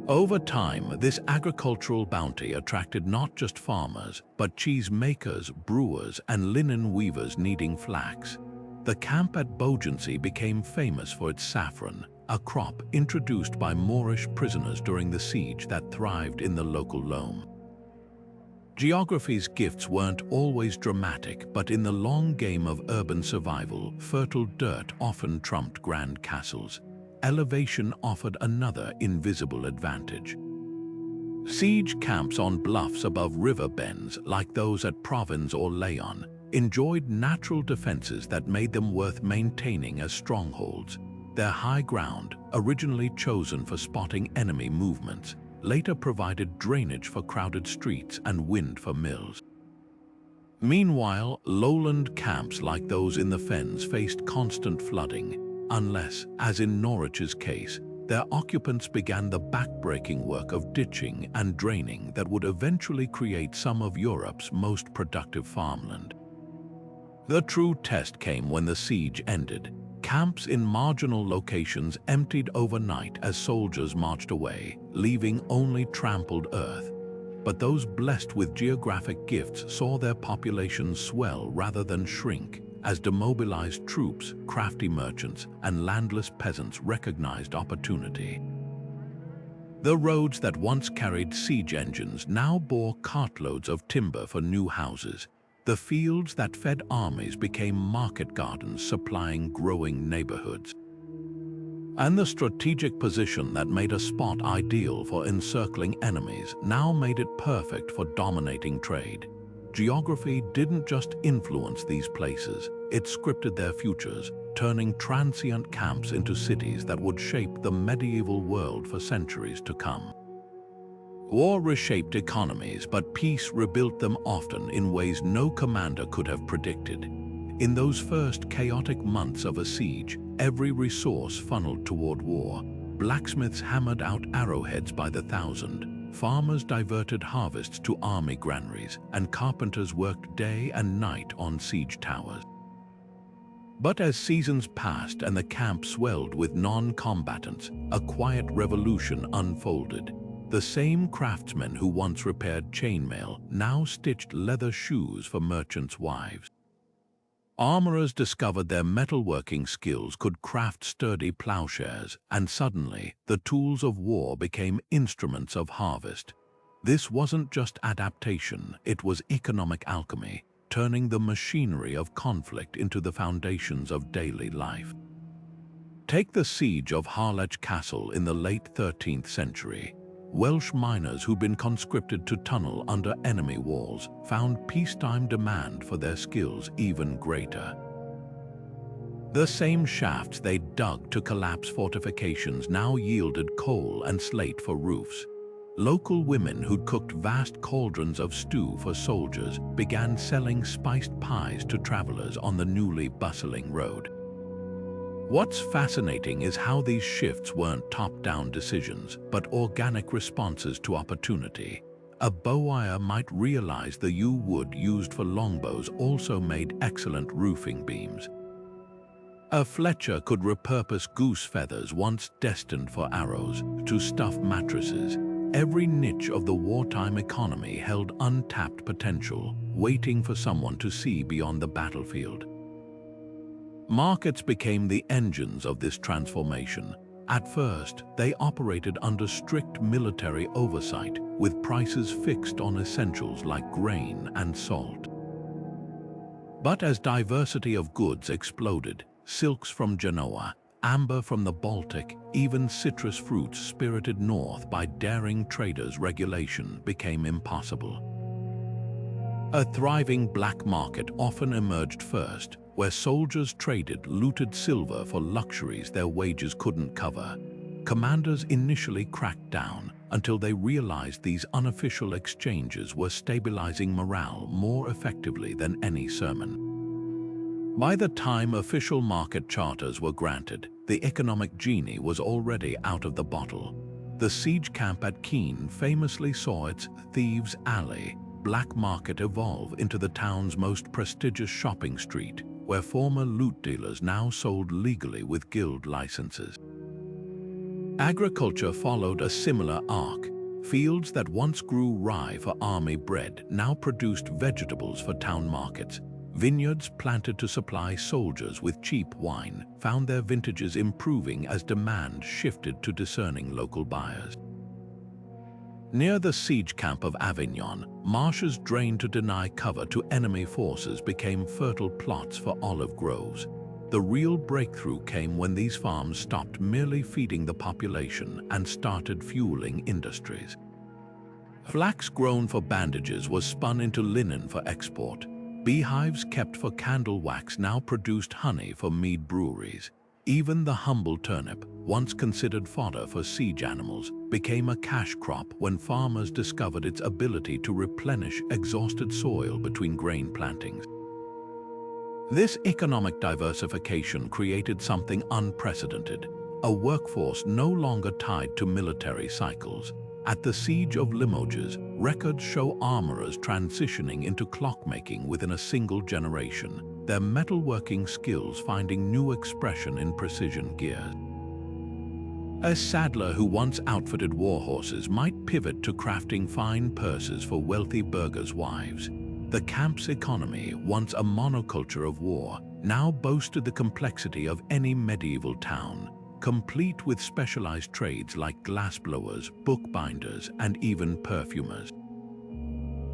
Over time, this agricultural bounty attracted not just farmers, but cheese makers, brewers, and linen weavers needing flax. The camp at Beaugency became famous for its saffron, a crop introduced by Moorish prisoners during the siege that thrived in the local loam. Geography's gifts weren't always dramatic, but in the long game of urban survival, fertile dirt often trumped grand castles. Elevation offered another invisible advantage. Siege camps on bluffs above river bends, like those at Provence or Leon, enjoyed natural defenses that made them worth maintaining as strongholds. Their high ground, originally chosen for spotting enemy movements, later provided drainage for crowded streets and wind for mills. Meanwhile, lowland camps like those in the fens faced constant flooding, unless, as in Norwich's case, their occupants began the backbreaking work of ditching and draining that would eventually create some of Europe's most productive farmland. The true test came when the siege ended. Camps in marginal locations emptied overnight as soldiers marched away, leaving only trampled earth. But those blessed with geographic gifts saw their populations swell rather than shrink, as demobilized troops, crafty merchants, and landless peasants recognized opportunity. The roads that once carried siege engines now bore cartloads of timber for new houses. The fields that fed armies became market gardens supplying growing neighborhoods. And the strategic position that made a spot ideal for encircling enemies now made it perfect for dominating trade. Geography didn't just influence these places, it scripted their futures, turning transient camps into cities that would shape the medieval world for centuries to come. War reshaped economies, but peace rebuilt them often in ways no commander could have predicted. In those first chaotic months of a siege, every resource funneled toward war. Blacksmiths hammered out arrowheads by the thousand, farmers diverted harvests to army granaries, and carpenters worked day and night on siege towers. But as seasons passed and the camp swelled with non-combatants, a quiet revolution unfolded. The same craftsmen who once repaired chainmail now stitched leather shoes for merchants' wives. Armorers discovered their metalworking skills could craft sturdy plowshares, and suddenly the tools of war became instruments of harvest. This wasn't just adaptation, it was economic alchemy, turning the machinery of conflict into the foundations of daily life. Take the siege of Harlech Castle in the late 13th century. Welsh miners who'd been conscripted to tunnel under enemy walls found peacetime demand for their skills even greater. The same shafts they dug to collapse fortifications now yielded coal and slate for roofs. Local women who'd cooked vast cauldrons of stew for soldiers began selling spiced pies to travelers on the newly bustling road. What's fascinating is how these shifts weren't top-down decisions, but organic responses to opportunity. A bowyer might realize the yew wood used for longbows also made excellent roofing beams. A fletcher could repurpose goose feathers once destined for arrows to stuff mattresses. Every niche of the wartime economy held untapped potential, waiting for someone to see beyond the battlefield. Markets became the engines of this transformation. At first, they operated under strict military oversight, with prices fixed on essentials like grain and salt. But as diversity of goods exploded, silks from Genoa, amber from the Baltic, even citrus fruits spirited north by daring traders, regulation became impossible. A thriving black market often emerged first, where soldiers traded looted silver for luxuries their wages couldn't cover. Commanders initially cracked down until they realized these unofficial exchanges were stabilizing morale more effectively than any sermon. By the time official market charters were granted, the economic genie was already out of the bottle. The siege camp at Keene famously saw its Thieves' Alley black market evolve into the town's most prestigious shopping street, where former loot dealers now sold legally with guild licenses. Agriculture followed a similar arc. Fields that once grew rye for army bread now produced vegetables for town markets. Vineyards planted to supply soldiers with cheap wine found their vintages improving as demand shifted to discerning local buyers. Near the siege camp of Avignon, marshes drained to deny cover to enemy forces became fertile plots for olive groves. The real breakthrough came when these farms stopped merely feeding the population and started fueling industries. Flax grown for bandages was spun into linen for export. Beehives kept for candle wax now produced honey for mead breweries. Even the humble turnip, once considered fodder for siege animals, became a cash crop when farmers discovered its ability to replenish exhausted soil between grain plantings. This economic diversification created something unprecedented, a workforce no longer tied to military cycles. At the Siege of Limoges, records show armorers transitioning into clockmaking within a single generation, their metalworking skills finding new expression in precision gears. A saddler who once outfitted war horses might pivot to crafting fine purses for wealthy burghers' wives. The camp's economy, once a monoculture of war, now boasted the complexity of any medieval town, complete with specialized trades like glassblowers, bookbinders, and even perfumers.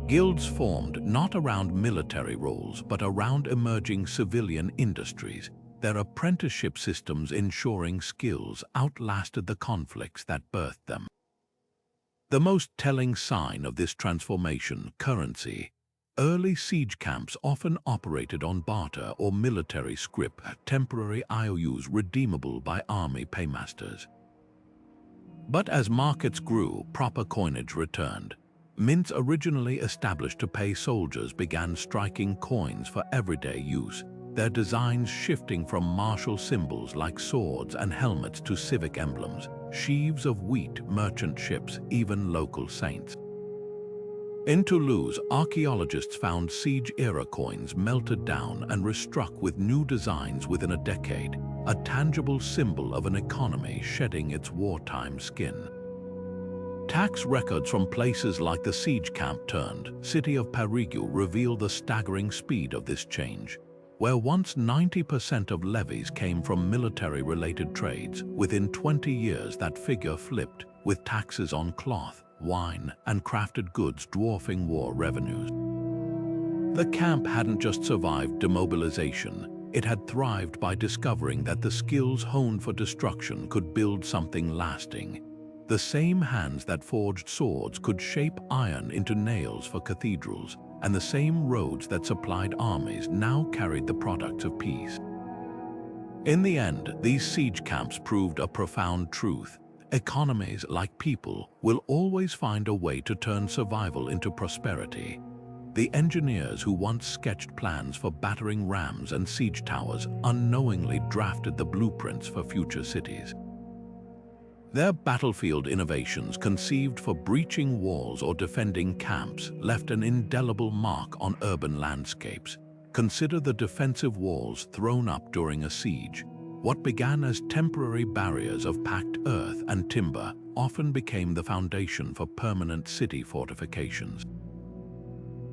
Guilds formed not around military roles but around emerging civilian industries, their apprenticeship systems ensuring skills outlasted the conflicts that birthed them. The most telling sign of this transformation, currency. Early siege camps often operated on barter or military scrip, temporary IOUs redeemable by army paymasters. But as markets grew, proper coinage returned. Mints originally established to pay soldiers began striking coins for everyday use, their designs shifting from martial symbols like swords and helmets to civic emblems, sheaves of wheat, merchant ships, even local saints. In Toulouse, archaeologists found siege-era coins melted down and restruck with new designs within a decade, a tangible symbol of an economy shedding its wartime skin. Tax records from places like the siege camp turned city of Périgueux reveal the staggering speed of this change. Where once 90% of levies came from military-related trades, within 20 years that figure flipped, with taxes on cloth, wine, and crafted goods dwarfing war revenues. The camp hadn't just survived demobilization, it had thrived by discovering that the skills honed for destruction could build something lasting. The same hands that forged swords could shape iron into nails for cathedrals, and the same roads that supplied armies now carried the products of peace. In the end, these siege camps proved a profound truth. Economies, like people, will always find a way to turn survival into prosperity. The engineers who once sketched plans for battering rams and siege towers unknowingly drafted the blueprints for future cities. Their battlefield innovations, conceived for breaching walls or defending camps, left an indelible mark on urban landscapes. Consider the defensive walls thrown up during a siege. What began as temporary barriers of packed earth and timber often became the foundation for permanent city fortifications.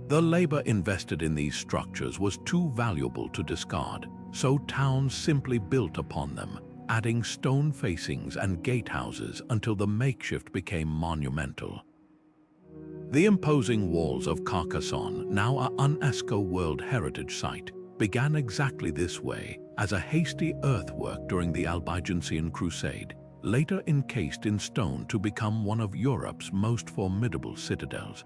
The labor invested in these structures was too valuable to discard, so towns simply built upon them, adding stone facings and gatehouses until the makeshift became monumental. The imposing walls of Carcassonne, now a UNESCO World Heritage Site, began exactly this way, as a hasty earthwork during the Albigensian Crusade, later encased in stone to become one of Europe's most formidable citadels.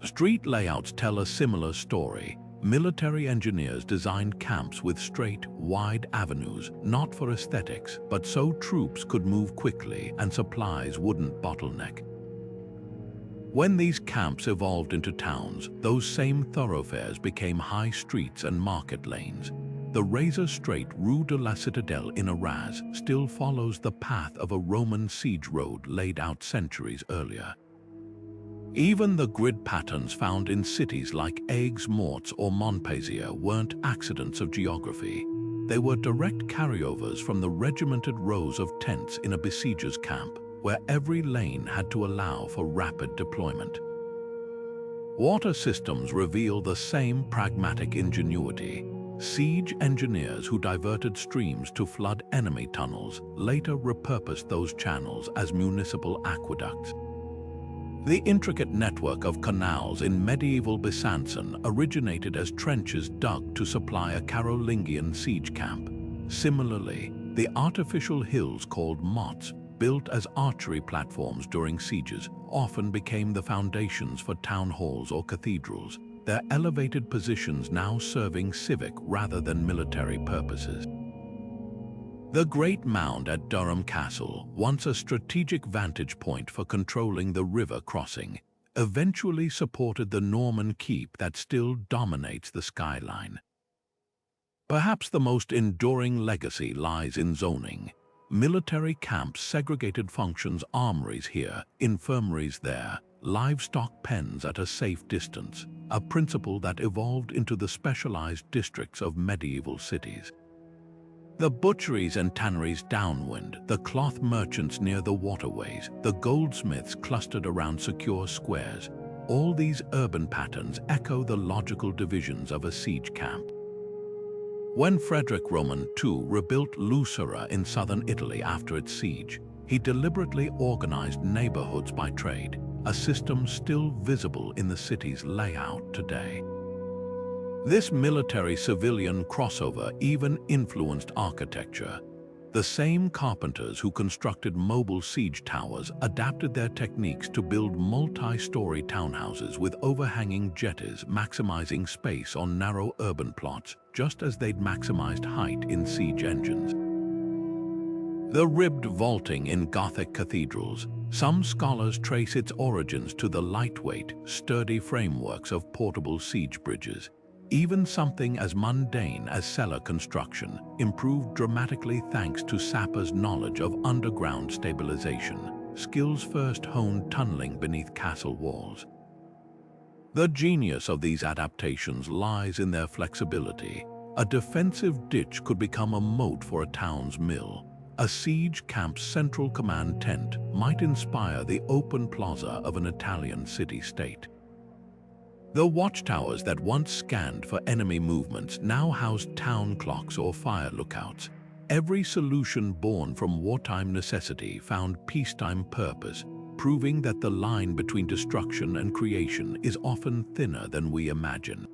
Street layouts tell a similar story. Military engineers designed camps with straight, wide avenues, not for aesthetics, but so troops could move quickly and supplies wouldn't bottleneck. When these camps evolved into towns, those same thoroughfares became high streets and market lanes. The razor-straight Rue de la Citadelle in Arras still follows the path of a Roman siege road laid out centuries earlier. Even the grid patterns found in cities like Aigues-Mortes or Montpensier weren't accidents of geography. They were direct carryovers from the regimented rows of tents in a besieger's camp, where every lane had to allow for rapid deployment. Water systems reveal the same pragmatic ingenuity. Siege engineers who diverted streams to flood enemy tunnels later repurposed those channels as municipal aqueducts. The intricate network of canals in medieval Besançon originated as trenches dug to supply a Carolingian siege camp. Similarly, the artificial hills called mottes, built as archery platforms during sieges, often became the foundations for town halls or cathedrals, their elevated positions now serving civic rather than military purposes. The Great Mound at Durham Castle, once a strategic vantage point for controlling the river crossing, eventually supported the Norman keep that still dominates the skyline. Perhaps the most enduring legacy lies in zoning. Military camps segregated functions, armories here, infirmaries there, livestock pens at a safe distance, a principle that evolved into the specialized districts of medieval cities. The butcheries and tanneries downwind, the cloth merchants near the waterways, the goldsmiths clustered around secure squares, all these urban patterns echo the logical divisions of a siege camp. When Frederick Roman II rebuilt Lucera in southern Italy after its siege, he deliberately organized neighborhoods by trade, a system still visible in the city's layout today. This military-civilian crossover even influenced architecture. The same carpenters who constructed mobile siege towers adapted their techniques to build multi-story townhouses with overhanging jetties, maximizing space on narrow urban plots, just as they'd maximized height in siege engines. The ribbed vaulting in Gothic cathedrals, some scholars trace its origins to the lightweight, sturdy frameworks of portable siege bridges. Even something as mundane as cellar construction improved dramatically thanks to sappers' knowledge of underground stabilization, skills first honed tunneling beneath castle walls. The genius of these adaptations lies in their flexibility. A defensive ditch could become a moat for a town's mill. A siege camp's central command tent might inspire the open plaza of an Italian city-state. The watchtowers that once scanned for enemy movements now housed town clocks or fire lookouts. Every solution born from wartime necessity found peacetime purpose, proving that the line between destruction and creation is often thinner than we imagine.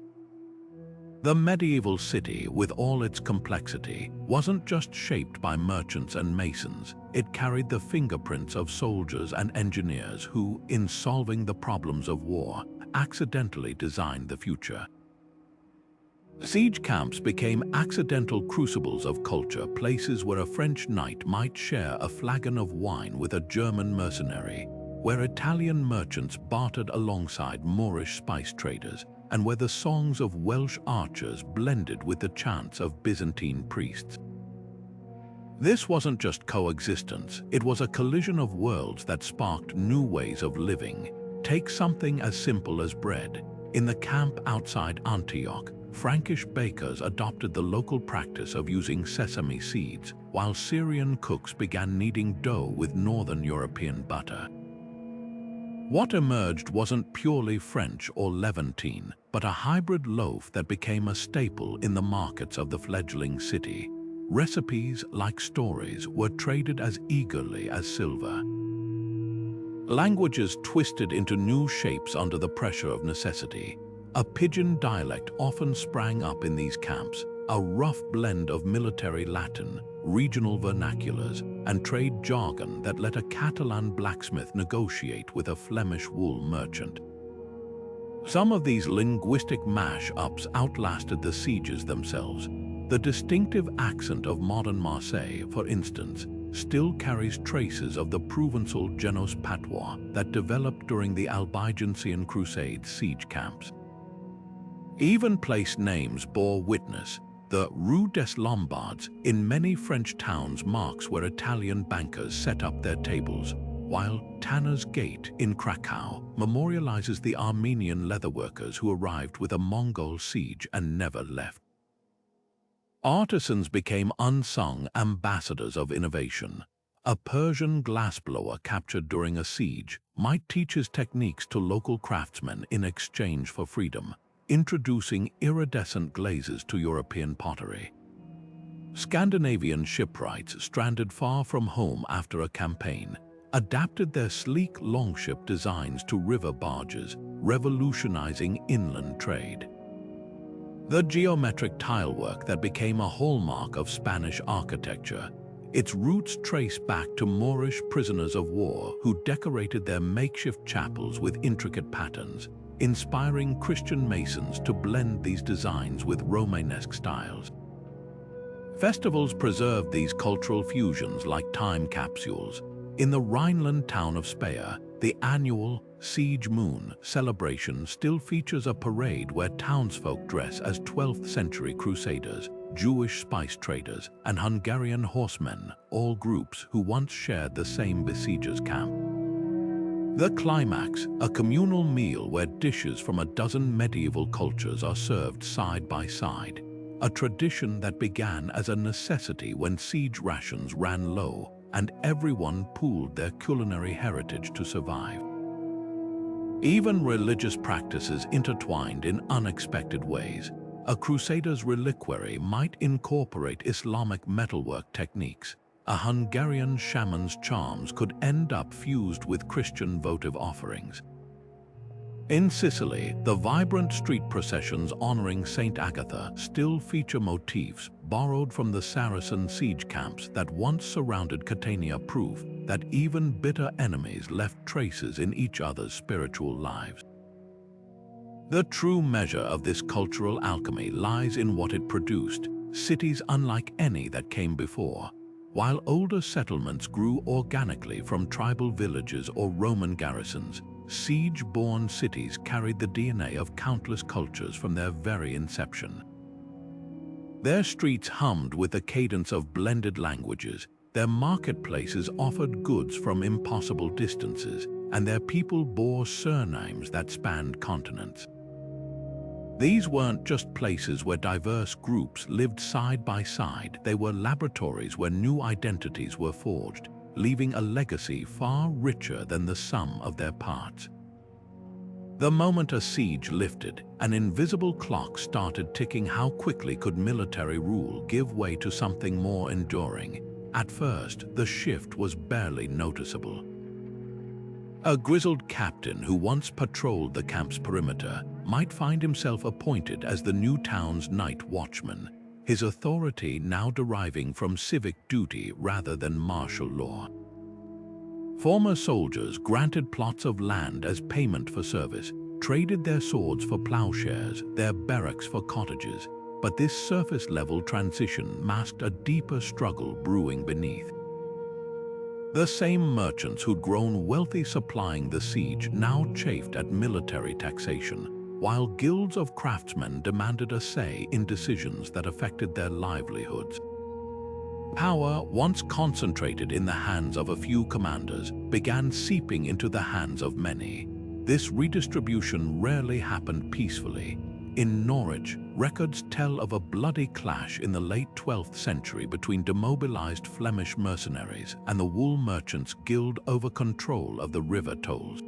The medieval city, with all its complexity, wasn't just shaped by merchants and masons. It carried the fingerprints of soldiers and engineers who, in solving the problems of war, accidentally designed the future. Siege camps became accidental crucibles of culture, places where a French knight might share a flagon of wine with a German mercenary, where Italian merchants bartered alongside Moorish spice traders, and where the songs of Welsh archers blended with the chants of Byzantine priests. This wasn't just coexistence, it was a collision of worlds that sparked new ways of living. Take something as simple as bread. In the camp outside Antioch, Frankish bakers adopted the local practice of using sesame seeds, while Syrian cooks began kneading dough with Northern European butter. What emerged wasn't purely French or Levantine, but a hybrid loaf that became a staple in the markets of the fledgling city. Recipes, like stories, were traded as eagerly as silver. Languages twisted into new shapes under the pressure of necessity. A pidgin dialect often sprang up in these camps, a rough blend of military Latin, regional vernaculars, and trade jargon that let a Catalan blacksmith negotiate with a Flemish wool merchant. Some of these linguistic mash-ups outlasted the sieges themselves. The distinctive accent of modern Marseille, for instance, still carries traces of the Provençal Genos patois that developed during the Albigensian Crusade siege camps. Even place names bore witness. The Rue des Lombards in many French towns marks where Italian bankers set up their tables, while Tanner's Gate in Krakow memorializes the Armenian leatherworkers who arrived with a Mongol siege and never left. Artisans became unsung ambassadors of innovation. A Persian glassblower captured during a siege might teach his techniques to local craftsmen in exchange for freedom, introducing iridescent glazes to European pottery. Scandinavian shipwrights stranded far from home after a campaign adapted their sleek longship designs to river barges, revolutionizing inland trade. The geometric tilework that became a hallmark of Spanish architecture, its roots trace back to Moorish prisoners of war who decorated their makeshift chapels with intricate patterns, inspiring Christian masons to blend these designs with Romanesque styles. Festivals preserved these cultural fusions like time capsules. In the Rhineland town of Speyer, the annual Siege Moon celebration still features a parade where townsfolk dress as 12th century crusaders, Jewish spice traders, and Hungarian horsemen, all groups who once shared the same besiegers' camp. The climax, a communal meal where dishes from a dozen medieval cultures are served side by side, a tradition that began as a necessity when siege rations ran low and everyone pooled their culinary heritage to survive. Even religious practices intertwined in unexpected ways. A crusader's reliquary might incorporate Islamic metalwork techniques. A Hungarian shaman's charms could end up fused with Christian votive offerings. In Sicily, the vibrant street processions honoring Saint Agatha still feature motifs borrowed from the Saracen siege camps that once surrounded Catania, proof that even bitter enemies left traces in each other's spiritual lives. The true measure of this cultural alchemy lies in what it produced, cities unlike any that came before. While older settlements grew organically from tribal villages or Roman garrisons, siege-born cities carried the DNA of countless cultures from their very inception. Their streets hummed with the cadence of blended languages, their marketplaces offered goods from impossible distances, and their people bore surnames that spanned continents. These weren't just places where diverse groups lived side by side, they were laboratories where new identities were forged, leaving a legacy far richer than the sum of their parts. The moment a siege lifted, an invisible clock started ticking. How quickly could military rule give way to something more enduring? At first, the shift was barely noticeable. A grizzled captain who once patrolled the camp's perimeter might find himself appointed as the new town's night watchman, his authority now deriving from civic duty rather than martial law. Former soldiers granted plots of land as payment for service, traded their swords for plowshares, their barracks for cottages, but this surface-level transition masked a deeper struggle brewing beneath. The same merchants who'd grown wealthy supplying the siege now chafed at military taxation, while guilds of craftsmen demanded a say in decisions that affected their livelihoods. Power, once concentrated in the hands of a few commanders, began seeping into the hands of many. This redistribution rarely happened peacefully. In Norwich, records tell of a bloody clash in the late 12th century between demobilized Flemish mercenaries and the wool merchants' guild over control of the river tolls.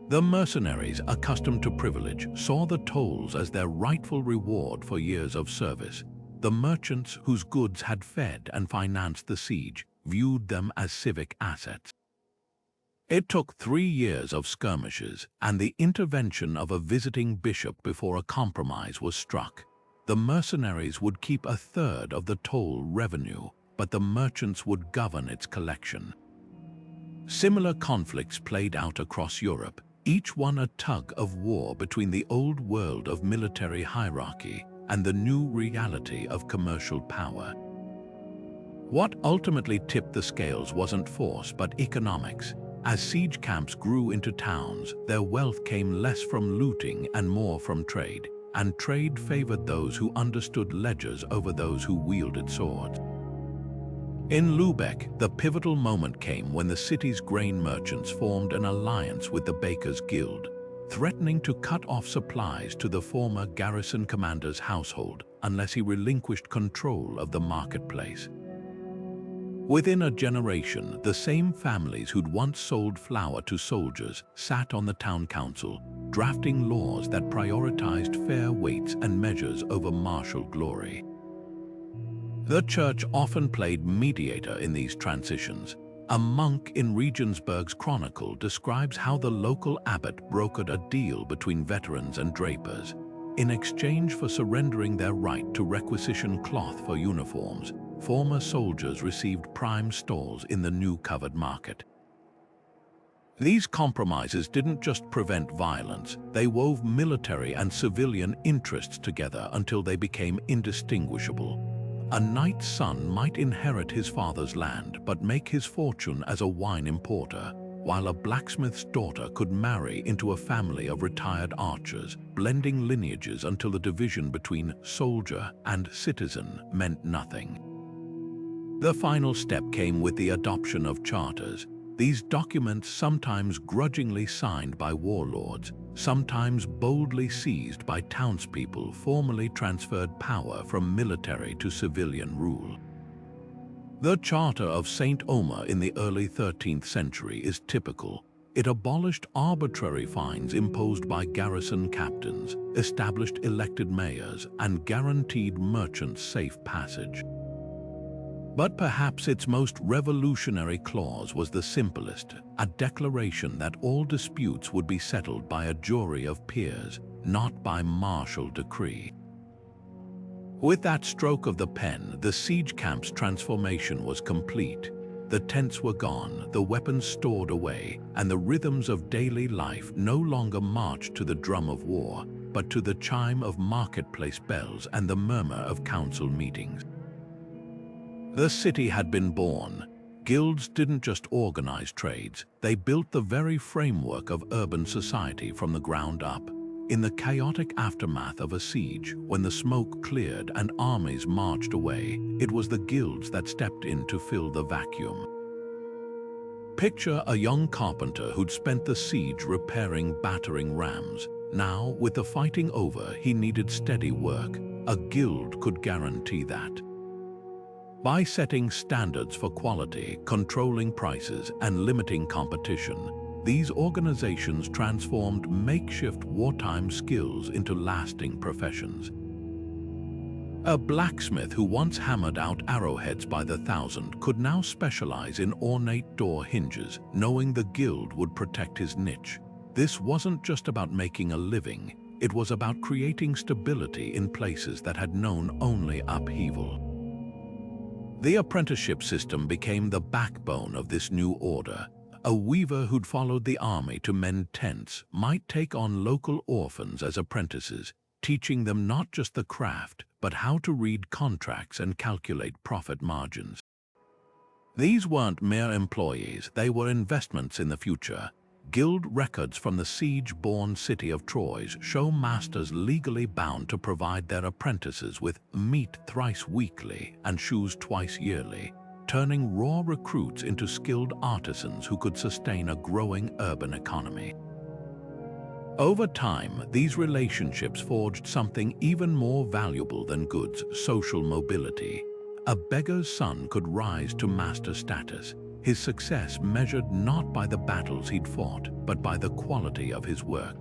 The mercenaries, accustomed to privilege, saw the tolls as their rightful reward for years of service. The merchants, whose goods had fed and financed the siege, viewed them as civic assets. It took 3 years of skirmishes and the intervention of a visiting bishop before a compromise was struck. The mercenaries would keep a third of the toll revenue, but the merchants would govern its collection. Similar conflicts played out across Europe, each one a tug of war between the old world of military hierarchy and the new reality of commercial power. What ultimately tipped the scales wasn't force but economics. As siege camps grew into towns, their wealth came less from looting and more from trade, and trade favored those who understood ledgers over those who wielded swords. In Lübeck, the pivotal moment came when the city's grain merchants formed an alliance with the Bakers' Guild, threatening to cut off supplies to the former garrison commander's household unless he relinquished control of the marketplace. Within a generation, the same families who'd once sold flour to soldiers sat on the town council, drafting laws that prioritized fair weights and measures over martial glory. The church often played mediator in these transitions. A monk in Regensburg's chronicle describes how the local abbot brokered a deal between veterans and drapers. In exchange for surrendering their right to requisition cloth for uniforms, former soldiers received prime stalls in the new covered market. These compromises didn't just prevent violence, they wove military and civilian interests together until they became indistinguishable. A knight's son might inherit his father's land but make his fortune as a wine importer, while a blacksmith's daughter could marry into a family of retired archers, blending lineages until the division between soldier and citizen meant nothing. The final step came with the adoption of charters. These documents, sometimes grudgingly signed by warlords, sometimes boldly seized by townspeople, formally transferred power from military to civilian rule. The Charter of St. Omer in the early 13th century is typical. It abolished arbitrary fines imposed by garrison captains, established elected mayors, and guaranteed merchants safe passage. But perhaps its most revolutionary clause was the simplest, a declaration that all disputes would be settled by a jury of peers, not by martial decree. With that stroke of the pen, the siege camp's transformation was complete. The tents were gone, the weapons stored away, and the rhythms of daily life no longer marched to the drum of war, but to the chime of marketplace bells and the murmur of council meetings. The city had been born. Guilds didn't just organize trades, they built the very framework of urban society from the ground up. In the chaotic aftermath of a siege, when the smoke cleared and armies marched away, it was the guilds that stepped in to fill the vacuum. Picture a young carpenter who'd spent the siege repairing battering rams. Now, with the fighting over, he needed steady work. A guild could guarantee that. By setting standards for quality, controlling prices, and limiting competition, these organizations transformed makeshift wartime skills into lasting professions. A blacksmith who once hammered out arrowheads by the thousand could now specialize in ornate door hinges, knowing the guild would protect his niche. This wasn't just about making a living, it was about creating stability in places that had known only upheaval. The apprenticeship system became the backbone of this new order. A weaver who'd followed the army to mend tents might take on local orphans as apprentices, teaching them not just the craft, but how to read contracts and calculate profit margins. These weren't mere employees, they were investments in the future. Guild records from the siege-born city of Troyes show masters legally bound to provide their apprentices with meat thrice weekly and shoes twice yearly, turning raw recruits into skilled artisans who could sustain a growing urban economy. Over time, these relationships forged something even more valuable than goods: social mobility. A beggar's son could rise to master status, his success measured not by the battles he'd fought, but by the quality of his work.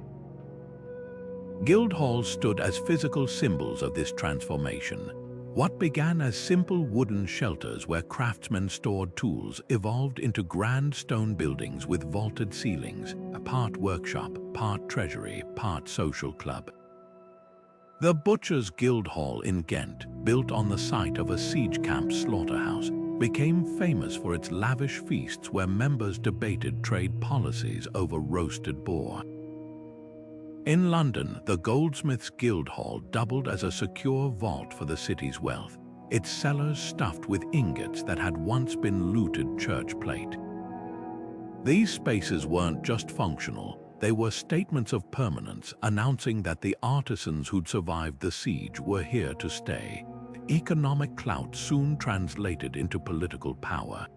Guild halls stood as physical symbols of this transformation. What began as simple wooden shelters where craftsmen stored tools evolved into grand stone buildings with vaulted ceilings, a part workshop, part treasury, part social club. The Butcher's Guild Hall in Ghent, built on the site of a siege camp slaughterhouse, became famous for its lavish feasts where members debated trade policies over roasted boar. In London, the Goldsmiths Guildhall doubled as a secure vault for the city's wealth, its cellars stuffed with ingots that had once been looted church plate. These spaces weren't just functional, they were statements of permanence, announcing that the artisans who'd survived the siege were here to stay. Economic clout soon translated into political power.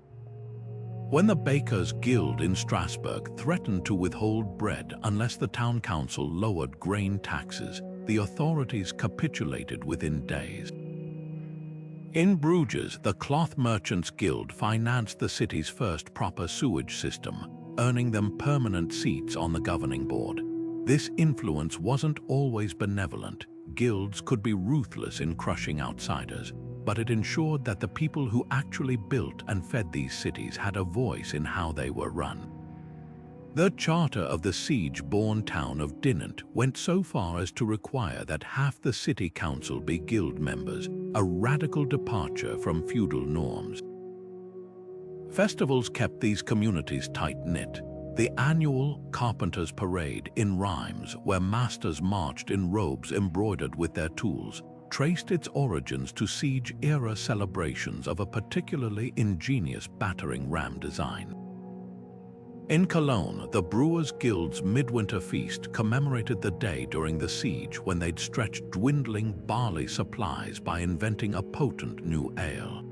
When the Bakers' Guild in Strasbourg threatened to withhold bread unless the town council lowered grain taxes, the authorities capitulated within days. In Bruges, the Cloth Merchants' Guild financed the city's first proper sewage system, earning them permanent seats on the governing board. This influence wasn't always benevolent. Guilds could be ruthless in crushing outsiders, but it ensured that the people who actually built and fed these cities had a voice in how they were run. The charter of the siege-born town of Dinant went so far as to require that half the city council be guild members, a radical departure from feudal norms. Festivals kept these communities tight-knit. The annual Carpenters' Parade in Reims, where masters marched in robes embroidered with their tools, traced its origins to siege-era celebrations of a particularly ingenious battering ram design. In Cologne, the Brewers Guild's midwinter feast commemorated the day during the siege when they'd stretched dwindling barley supplies by inventing a potent new ale.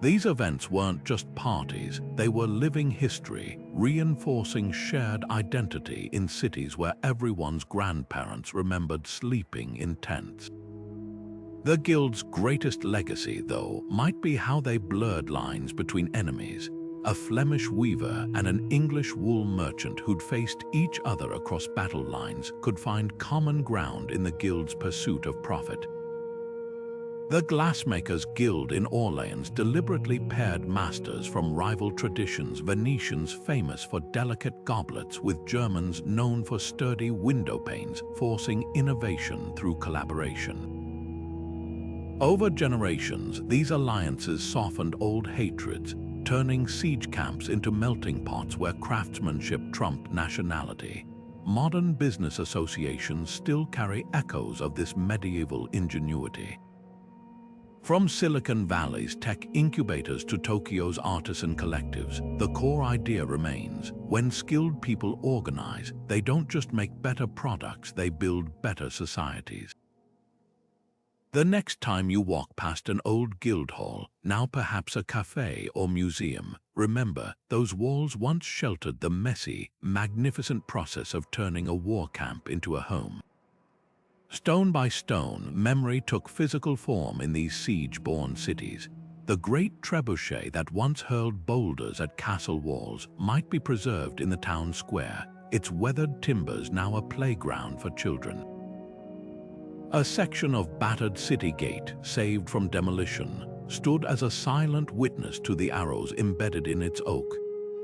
These events weren't just parties, they were living history, reinforcing shared identity in cities where everyone's grandparents remembered sleeping in tents. The Guild's greatest legacy, though, might be how they blurred lines between enemies. A Flemish weaver and an English wool merchant who'd faced each other across battle lines could find common ground in the Guild's pursuit of profit. The Glassmakers' Guild in Orleans deliberately paired masters from rival traditions, Venetians famous for delicate goblets with Germans known for sturdy window panes, forcing innovation through collaboration. Over generations, these alliances softened old hatreds, turning siege camps into melting pots where craftsmanship trumped nationality. Modern business associations still carry echoes of this medieval ingenuity. From Silicon Valley's tech incubators to Tokyo's artisan collectives, the core idea remains: when skilled people organize, they don't just make better products, they build better societies. The next time you walk past an old guild hall, now perhaps a cafe or museum, remember, those walls once sheltered the messy, magnificent process of turning a war camp into a home. Stone by stone, memory took physical form in these siege-born cities. The great trebuchet that once hurled boulders at castle walls might be preserved in the town square, its weathered timbers now a playground for children. A section of battered city gate, saved from demolition, stood as a silent witness to the arrows embedded in its oak.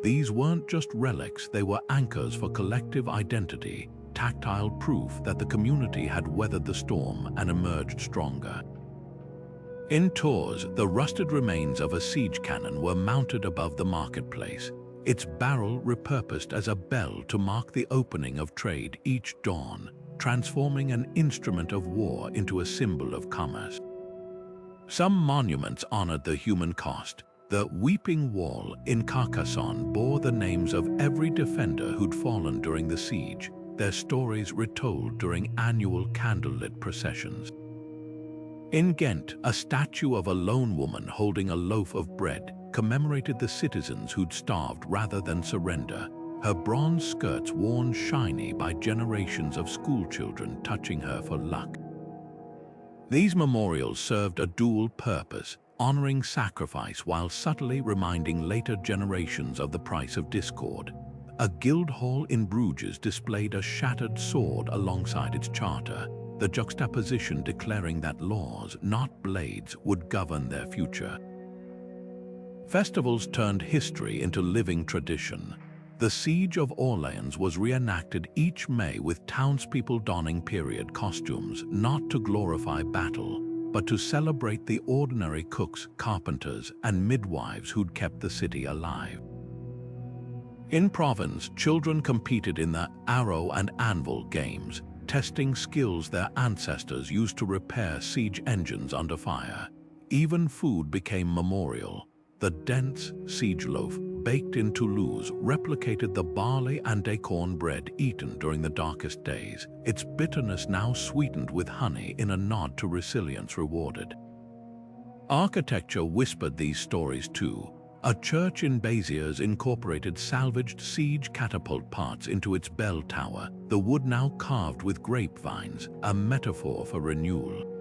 These weren't just relics, they were anchors for collective identity, tactile proof that the community had weathered the storm and emerged stronger. In Tours, the rusted remains of a siege cannon were mounted above the marketplace, its barrel repurposed as a bell to mark the opening of trade each dawn, transforming an instrument of war into a symbol of commerce. Some monuments honored the human cost. The Weeping Wall in Carcassonne bore the names of every defender who'd fallen during the siege, their stories retold during annual candlelit processions. In Ghent, a statue of a lone woman holding a loaf of bread commemorated the citizens who'd starved rather than surrender, her bronze skirts worn shiny by generations of schoolchildren touching her for luck. These memorials served a dual purpose, honoring sacrifice while subtly reminding later generations of the price of discord. A guild hall in Bruges displayed a shattered sword alongside its charter, the juxtaposition declaring that laws, not blades, would govern their future. Festivals turned history into living tradition. The Siege of Orleans was reenacted each May with townspeople donning period costumes, not to glorify battle, but to celebrate the ordinary cooks, carpenters, and midwives who'd kept the city alive. In Provence, children competed in the arrow and anvil games, testing skills their ancestors used to repair siege engines under fire. Even food became memorial. The dense siege loaf, baked in Toulouse, replicated the barley and acorn bread eaten during the darkest days, its bitterness now sweetened with honey in a nod to resilience rewarded. Architecture whispered these stories too. A church in Béziers incorporated salvaged siege catapult parts into its bell tower, the wood now carved with grapevines, a metaphor for renewal.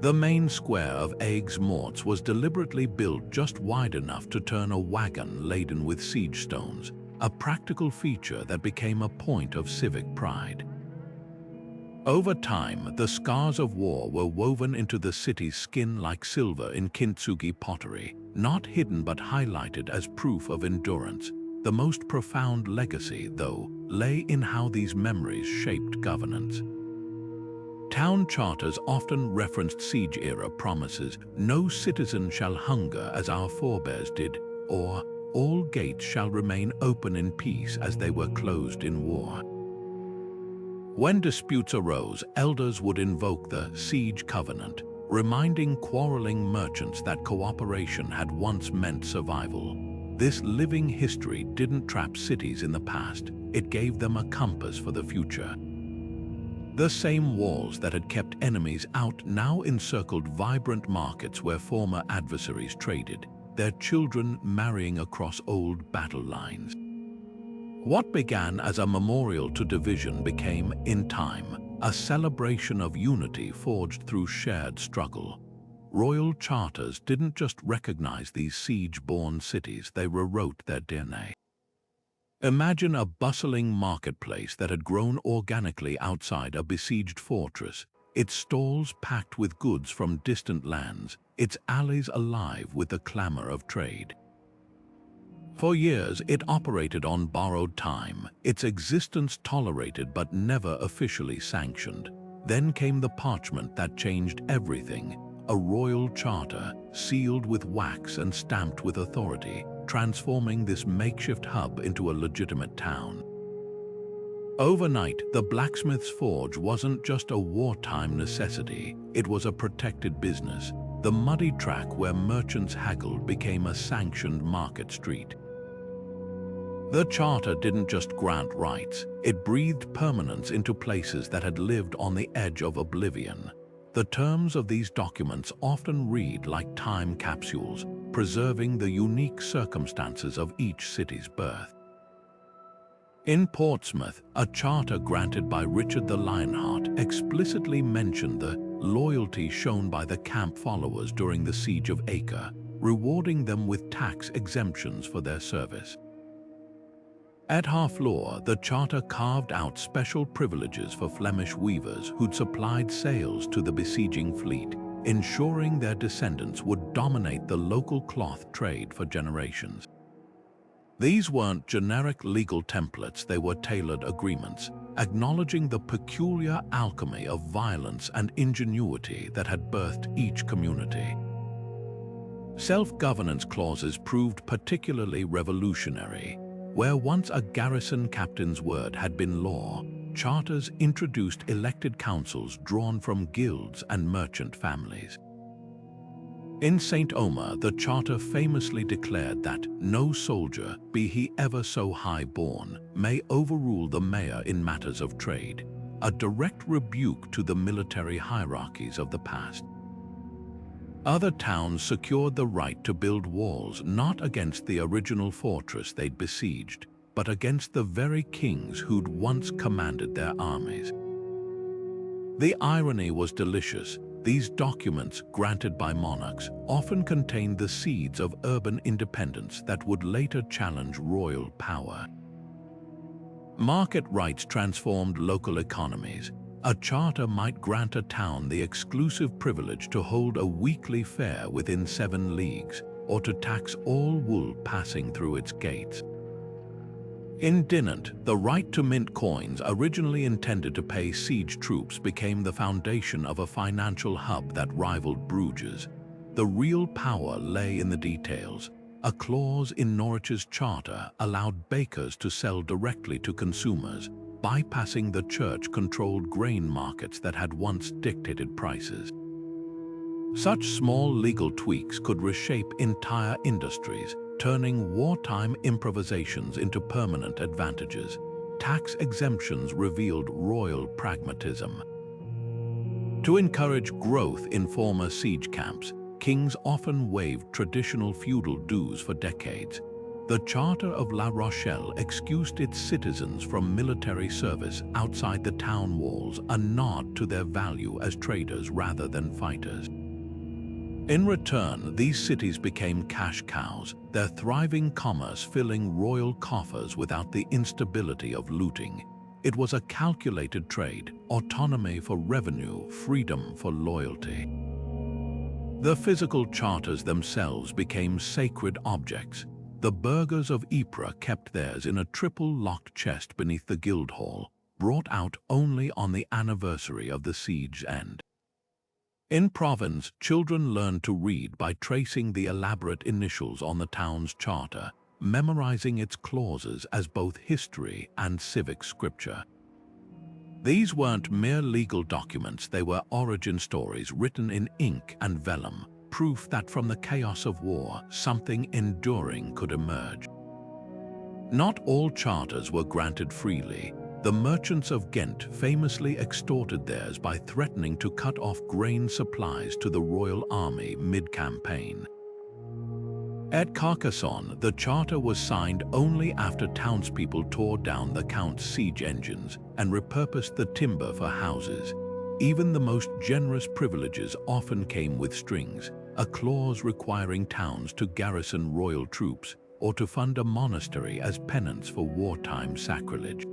The main square of Aigues-Mortes was deliberately built just wide enough to turn a wagon laden with siege stones, a practical feature that became a point of civic pride. Over time, the scars of war were woven into the city's skin like silver in kintsugi pottery, not hidden but highlighted as proof of endurance. The most profound legacy, though, lay in how these memories shaped governance. Town charters often referenced siege-era promises, "No citizen shall hunger as our forebears did," or "All gates shall remain open in peace as they were closed in war." When disputes arose, elders would invoke the siege covenant, reminding quarreling merchants that cooperation had once meant survival. This living history didn't trap cities in the past, it gave them a compass for the future. The same walls that had kept enemies out now encircled vibrant markets where former adversaries traded, their children marrying across old battle lines. What began as a memorial to division became, in time, a celebration of unity forged through shared struggle. Royal charters didn't just recognize these siege-born cities, they rewrote their DNA. Imagine a bustling marketplace that had grown organically outside a besieged fortress, its stalls packed with goods from distant lands, its alleys alive with the clamor of trade. For years, it operated on borrowed time, its existence tolerated but never officially sanctioned. Then came the parchment that changed everything, a royal charter, sealed with wax and stamped with authority, transforming this makeshift hub into a legitimate town. Overnight, the blacksmith's forge wasn't just a wartime necessity, it was a protected business. The muddy track where merchants haggled became a sanctioned market street. The charter didn't just grant rights, it breathed permanence into places that had lived on the edge of oblivion. The terms of these documents often read like time capsules, preserving the unique circumstances of each city's birth. In Portsmouth, a charter granted by Richard the Lionheart explicitly mentioned the loyalty shown by the camp followers during the Siege of Acre, rewarding them with tax exemptions for their service. At Harfleur, the charter carved out special privileges for Flemish weavers who'd supplied sails to the besieging fleet, ensuring their descendants would dominate the local cloth trade for generations. These weren't generic legal templates, they were tailored agreements, acknowledging the peculiar alchemy of violence and ingenuity that had birthed each community. Self-governance clauses proved particularly revolutionary. Where once a garrison captain's word had been law, charters introduced elected councils drawn from guilds and merchant families. In St. Omer, the charter famously declared that no soldier, be he ever so high-born, may overrule the mayor in matters of trade, a direct rebuke to the military hierarchies of the past. Other towns secured the right to build walls not against the original fortress they'd besieged, but against the very kings who'd once commanded their armies. The irony was delicious. These documents, granted by monarchs, often contained the seeds of urban independence that would later challenge royal power. Market rights transformed local economies. A charter might grant a town the exclusive privilege to hold a weekly fair within 7 leagues, or to tax all wool passing through its gates. In Dinant, the right to mint coins, originally intended to pay siege troops, became the foundation of a financial hub that rivaled Bruges. The real power lay in the details. A clause in Norwich's charter allowed bakers to sell directly to consumers, bypassing the church-controlled grain markets that had once dictated prices. Such small legal tweaks could reshape entire industries, turning wartime improvisations into permanent advantages. Tax exemptions revealed royal pragmatism. To encourage growth in former siege camps, kings often waived traditional feudal dues for decades. The Charter of La Rochelle excused its citizens from military service outside the town walls, a nod to their value as traders rather than fighters. In return, these cities became cash cows, their thriving commerce filling royal coffers without the instability of looting. It was a calculated trade, autonomy for revenue, freedom for loyalty. The physical charters themselves became sacred objects. The burghers of Ypres kept theirs in a triple-locked chest beneath the Guildhall, brought out only on the anniversary of the siege's end. In Provence, children learned to read by tracing the elaborate initials on the town's charter, memorizing its clauses as both history and civic scripture. These weren't mere legal documents, they were origin stories written in ink and vellum, proof that from the chaos of war, something enduring could emerge. Not all charters were granted freely. The merchants of Ghent famously extorted theirs by threatening to cut off grain supplies to the royal army mid-campaign. At Carcassonne, the charter was signed only after townspeople tore down the Count's siege engines and repurposed the timber for houses. Even the most generous privileges often came with strings, a clause requiring towns to garrison royal troops or to fund a monastery as penance for wartime sacrilege.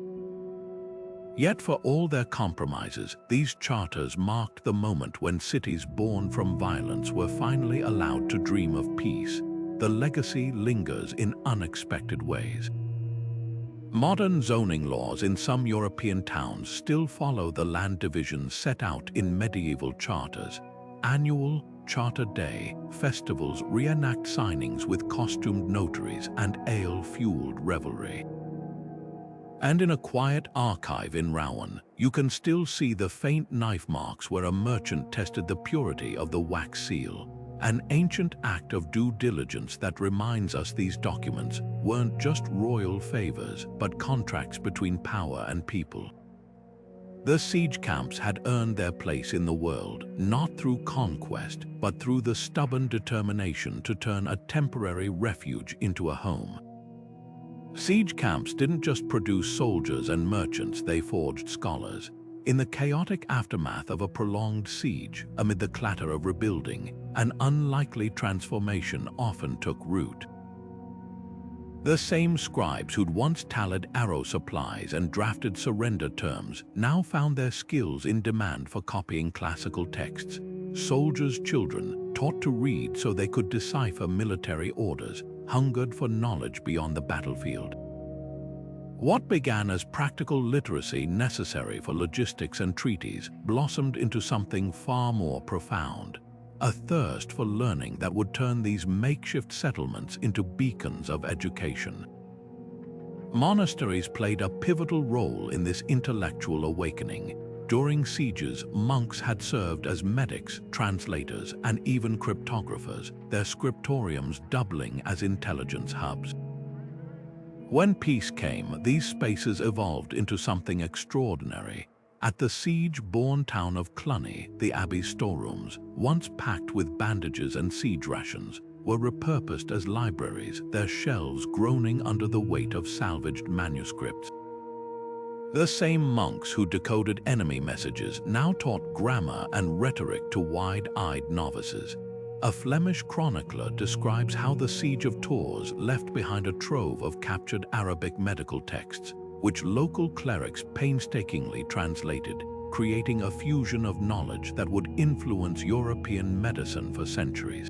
Yet for all their compromises, these charters marked the moment when cities born from violence were finally allowed to dream of peace. The legacy lingers in unexpected ways. Modern zoning laws in some European towns still follow the land divisions set out in medieval charters. Annual Charter Day festivals reenact signings with costumed notaries and ale-fueled revelry. And in a quiet archive in Rouen, you can still see the faint knife marks where a merchant tested the purity of the wax seal. An ancient act of due diligence that reminds us these documents weren't just royal favors, but contracts between power and people. The siege camps had earned their place in the world, not through conquest, but through the stubborn determination to turn a temporary refuge into a home. Siege camps didn't just produce soldiers and merchants, they forged scholars. In the chaotic aftermath of a prolonged siege, amid the clatter of rebuilding, an unlikely transformation often took root. The same scribes who'd once tallied arrow supplies and drafted surrender terms now found their skills in demand for copying classical texts. Soldiers' children, taught to read so they could decipher military orders, hungered for knowledge beyond the battlefield. What began as practical literacy necessary for logistics and treaties blossomed into something far more profound, a thirst for learning that would turn these makeshift settlements into beacons of education. Monasteries played a pivotal role in this intellectual awakening. During sieges, monks had served as medics, translators, and even cryptographers, their scriptoriums doubling as intelligence hubs. When peace came, these spaces evolved into something extraordinary. At the siege-born town of Cluny, the abbey's storerooms, once packed with bandages and siege rations, were repurposed as libraries, their shelves groaning under the weight of salvaged manuscripts. The same monks who decoded enemy messages now taught grammar and rhetoric to wide-eyed novices. A Flemish chronicler describes how the siege of Tours left behind a trove of captured Arabic medical texts, which local clerics painstakingly translated, creating a fusion of knowledge that would influence European medicine for centuries.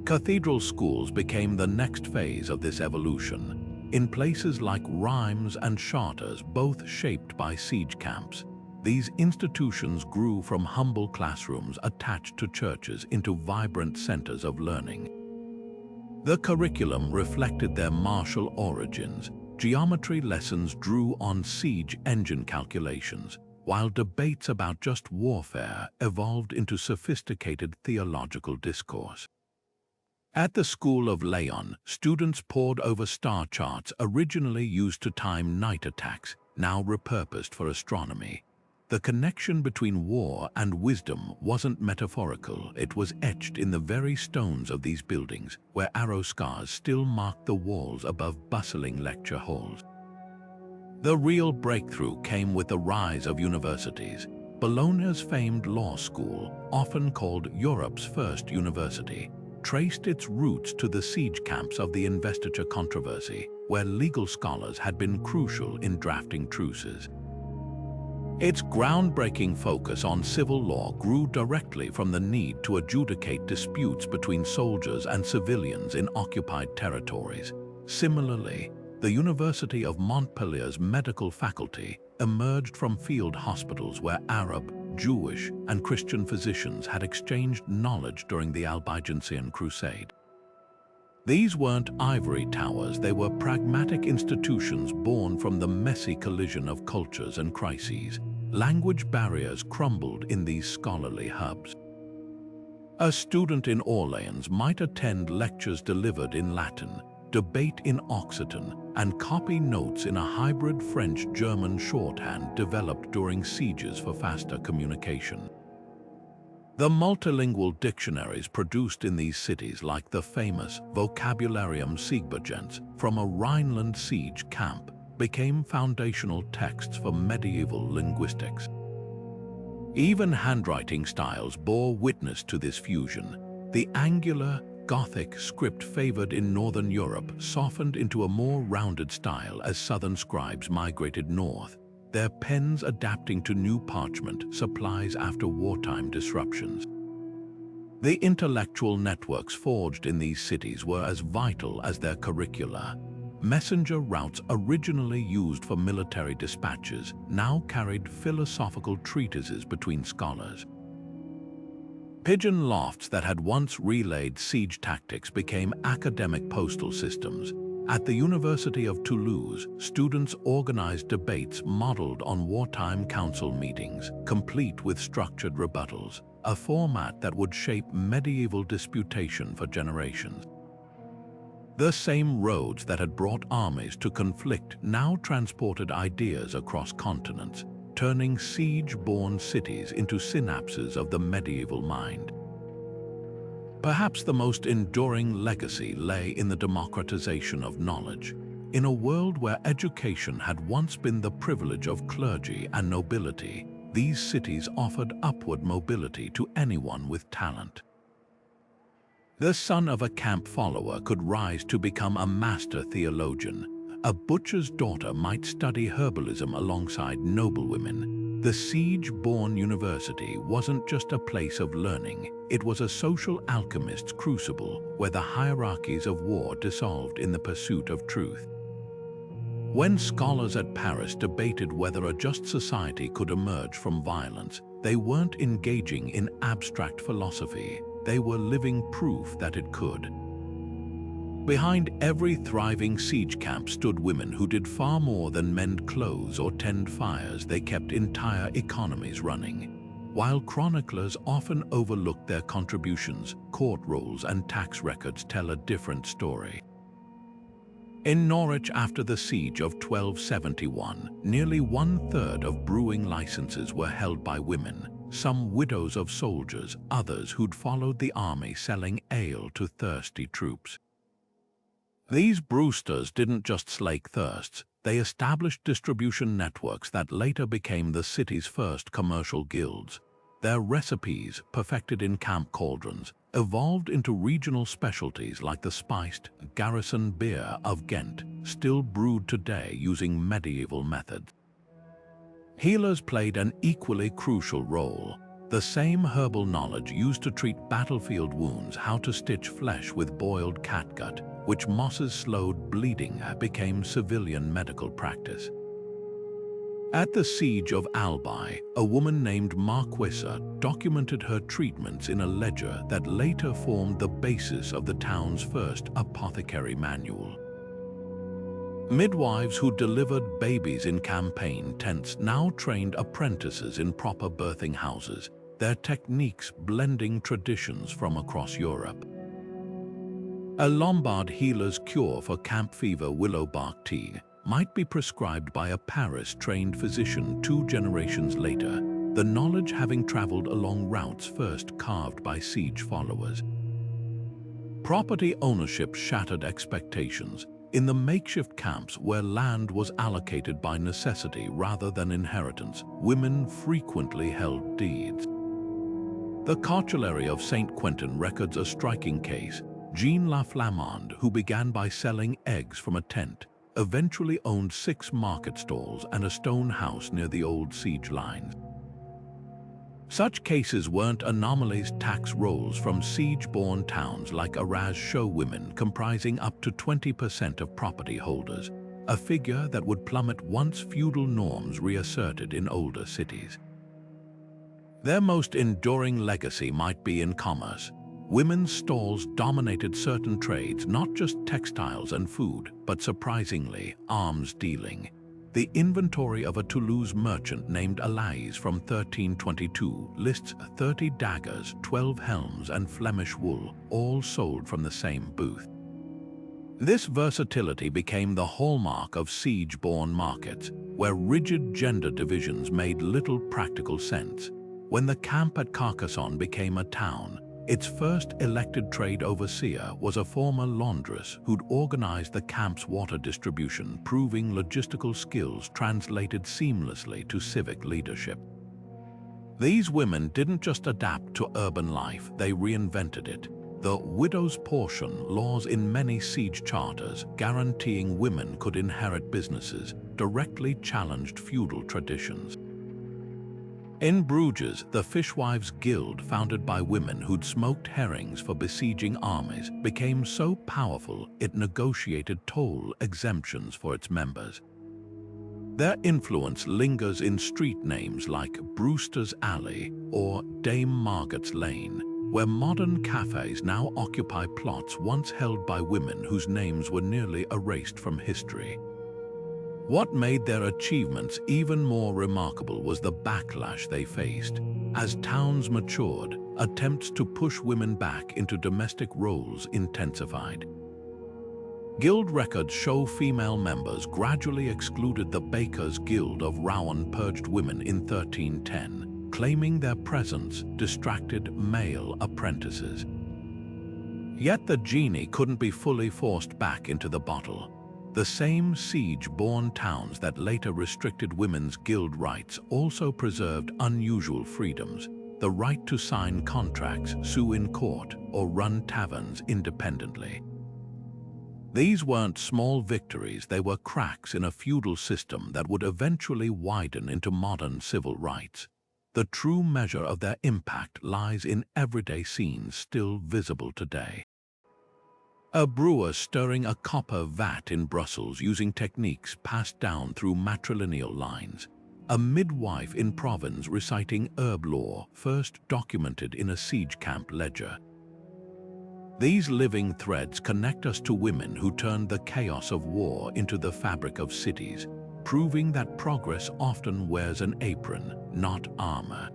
Cathedral schools became the next phase of this evolution. In places like Reims and Chartres, both shaped by siege camps, these institutions grew from humble classrooms attached to churches into vibrant centers of learning. The curriculum reflected their martial origins. Geometry lessons drew on siege engine calculations, while debates about just warfare evolved into sophisticated theological discourse. At the School of Leon, students pored over star charts originally used to time night attacks, now repurposed for astronomy. The connection between war and wisdom wasn't metaphorical, it was etched in the very stones of these buildings, where arrow scars still marked the walls above bustling lecture halls. The real breakthrough came with the rise of universities. Bologna's famed law school, often called Europe's first university, traced its roots to the siege camps of the investiture controversy, where legal scholars had been crucial in drafting truces. Its groundbreaking focus on civil law grew directly from the need to adjudicate disputes between soldiers and civilians in occupied territories. Similarly, the University of Montpellier's medical faculty emerged from field hospitals where Arab, Jewish, and Christian physicians had exchanged knowledge during the Albigensian Crusade. These weren't ivory towers, they were pragmatic institutions born from the messy collision of cultures and crises. Language barriers crumbled in these scholarly hubs. A student in Orleans might attend lectures delivered in Latin, debate in Occitan, and copy notes in a hybrid French-German shorthand developed during sieges for faster communication. The multilingual dictionaries produced in these cities, like the famous Vocabularium Siegbürgens from a Rhineland siege camp, became foundational texts for medieval linguistics. Even handwriting styles bore witness to this fusion. The angular, Gothic script favored in Northern Europe softened into a more rounded style as Southern scribes migrated north, their pens adapting to new parchment supplies after wartime disruptions. The intellectual networks forged in these cities were as vital as their curricula. Messenger routes originally used for military dispatches now carried philosophical treatises between scholars. Pigeon lofts that had once relayed siege tactics became academic postal systems. At the University of Toulouse, students organized debates modeled on wartime council meetings, complete with structured rebuttals, a format that would shape medieval disputation for generations. The same roads that had brought armies to conflict now transported ideas across continents, turning siege-born cities into synapses of the medieval mind. Perhaps the most enduring legacy lay in the democratization of knowledge. In a world where education had once been the privilege of clergy and nobility, these cities offered upward mobility to anyone with talent. The son of a camp follower could rise to become a master theologian. A butcher's daughter might study herbalism alongside noblewomen. The siege-born university wasn't just a place of learning, it was a social alchemist's crucible where the hierarchies of war dissolved in the pursuit of truth. When scholars at Paris debated whether a just society could emerge from violence, they weren't engaging in abstract philosophy, they were living proof that it could. Behind every thriving siege camp stood women who did far more than mend clothes or tend fires. They kept entire economies running. While chroniclers often overlooked their contributions, court rolls and tax records tell a different story. In Norwich after the siege of 1271, nearly 1/3 of brewing licenses were held by women, some widows of soldiers, others who'd followed the army selling ale to thirsty troops. These brewsters didn't just slake thirsts, they established distribution networks that later became the city's first commercial guilds. Their recipes, perfected in camp cauldrons, evolved into regional specialties like the spiced garrison beer of Ghent, still brewed today using medieval methods. Healers played an equally crucial role. The same herbal knowledge used to treat battlefield wounds, how to stitch flesh with boiled catgut, which mosses slowed bleeding, became civilian medical practice. At the siege of Albi, a woman named Marquesa documented her treatments in a ledger that later formed the basis of the town's first apothecary manual. Midwives who delivered babies in campaign tents now trained apprentices in proper birthing houses, their techniques blending traditions from across Europe. A Lombard healer's cure for camp fever, willow bark tea, might be prescribed by a Paris-trained physician 2 generations later, the knowledge having traveled along routes first carved by siege followers. Property ownership shattered expectations. In the makeshift camps where land was allocated by necessity rather than inheritance, women frequently held deeds. The cartulary of St. Quentin records a striking case. Jean La Flamande, who began by selling eggs from a tent, eventually owned 6 market stalls and a stone house near the old siege lines. Such cases weren't anomalies. Tax rolls from siege-born towns like Arras show women comprising up to 20% of property holders, a figure that would plummet once feudal norms reasserted in older cities. Their most enduring legacy might be in commerce. Women's stalls dominated certain trades, not just textiles and food, but surprisingly, arms dealing. The inventory of a Toulouse merchant named Alais from 1322 lists 30 daggers, 12 helms, and Flemish wool, all sold from the same booth. This versatility became the hallmark of siege-borne markets, where rigid gender divisions made little practical sense. When the camp at Carcassonne became a town, its first elected trade overseer was a former laundress who'd organized the camp's water distribution, proving logistical skills translated seamlessly to civic leadership. These women didn't just adapt to urban life, they reinvented it. The widow's portion laws in many siege charters, guaranteeing women could inherit businesses, directly challenged feudal traditions. In Bruges, the Fishwives Guild, founded by women who'd smoked herrings for besieging armies, became so powerful it negotiated toll exemptions for its members. Their influence lingers in street names like Brewster's Alley or Dame Margaret's Lane, where modern cafes now occupy plots once held by women whose names were nearly erased from history. What made their achievements even more remarkable was the backlash they faced. As towns matured, attempts to push women back into domestic roles intensified. Guild records show female members gradually excluded. The Bakers' Guild of Rouen purged women in 1310, claiming their presence distracted male apprentices. Yet the genie couldn't be fully forced back into the bottle. The same siege-borne towns that later restricted women's guild rights also preserved unusual freedoms: the right to sign contracts, sue in court, or run taverns independently. These weren't small victories, they were cracks in a feudal system that would eventually widen into modern civil rights. The true measure of their impact lies in everyday scenes still visible today. A brewer stirring a copper vat in Brussels using techniques passed down through matrilineal lines. A midwife in Provence reciting herb lore, first documented in a siege camp ledger. These living threads connect us to women who turned the chaos of war into the fabric of cities, proving that progress often wears an apron, not armor.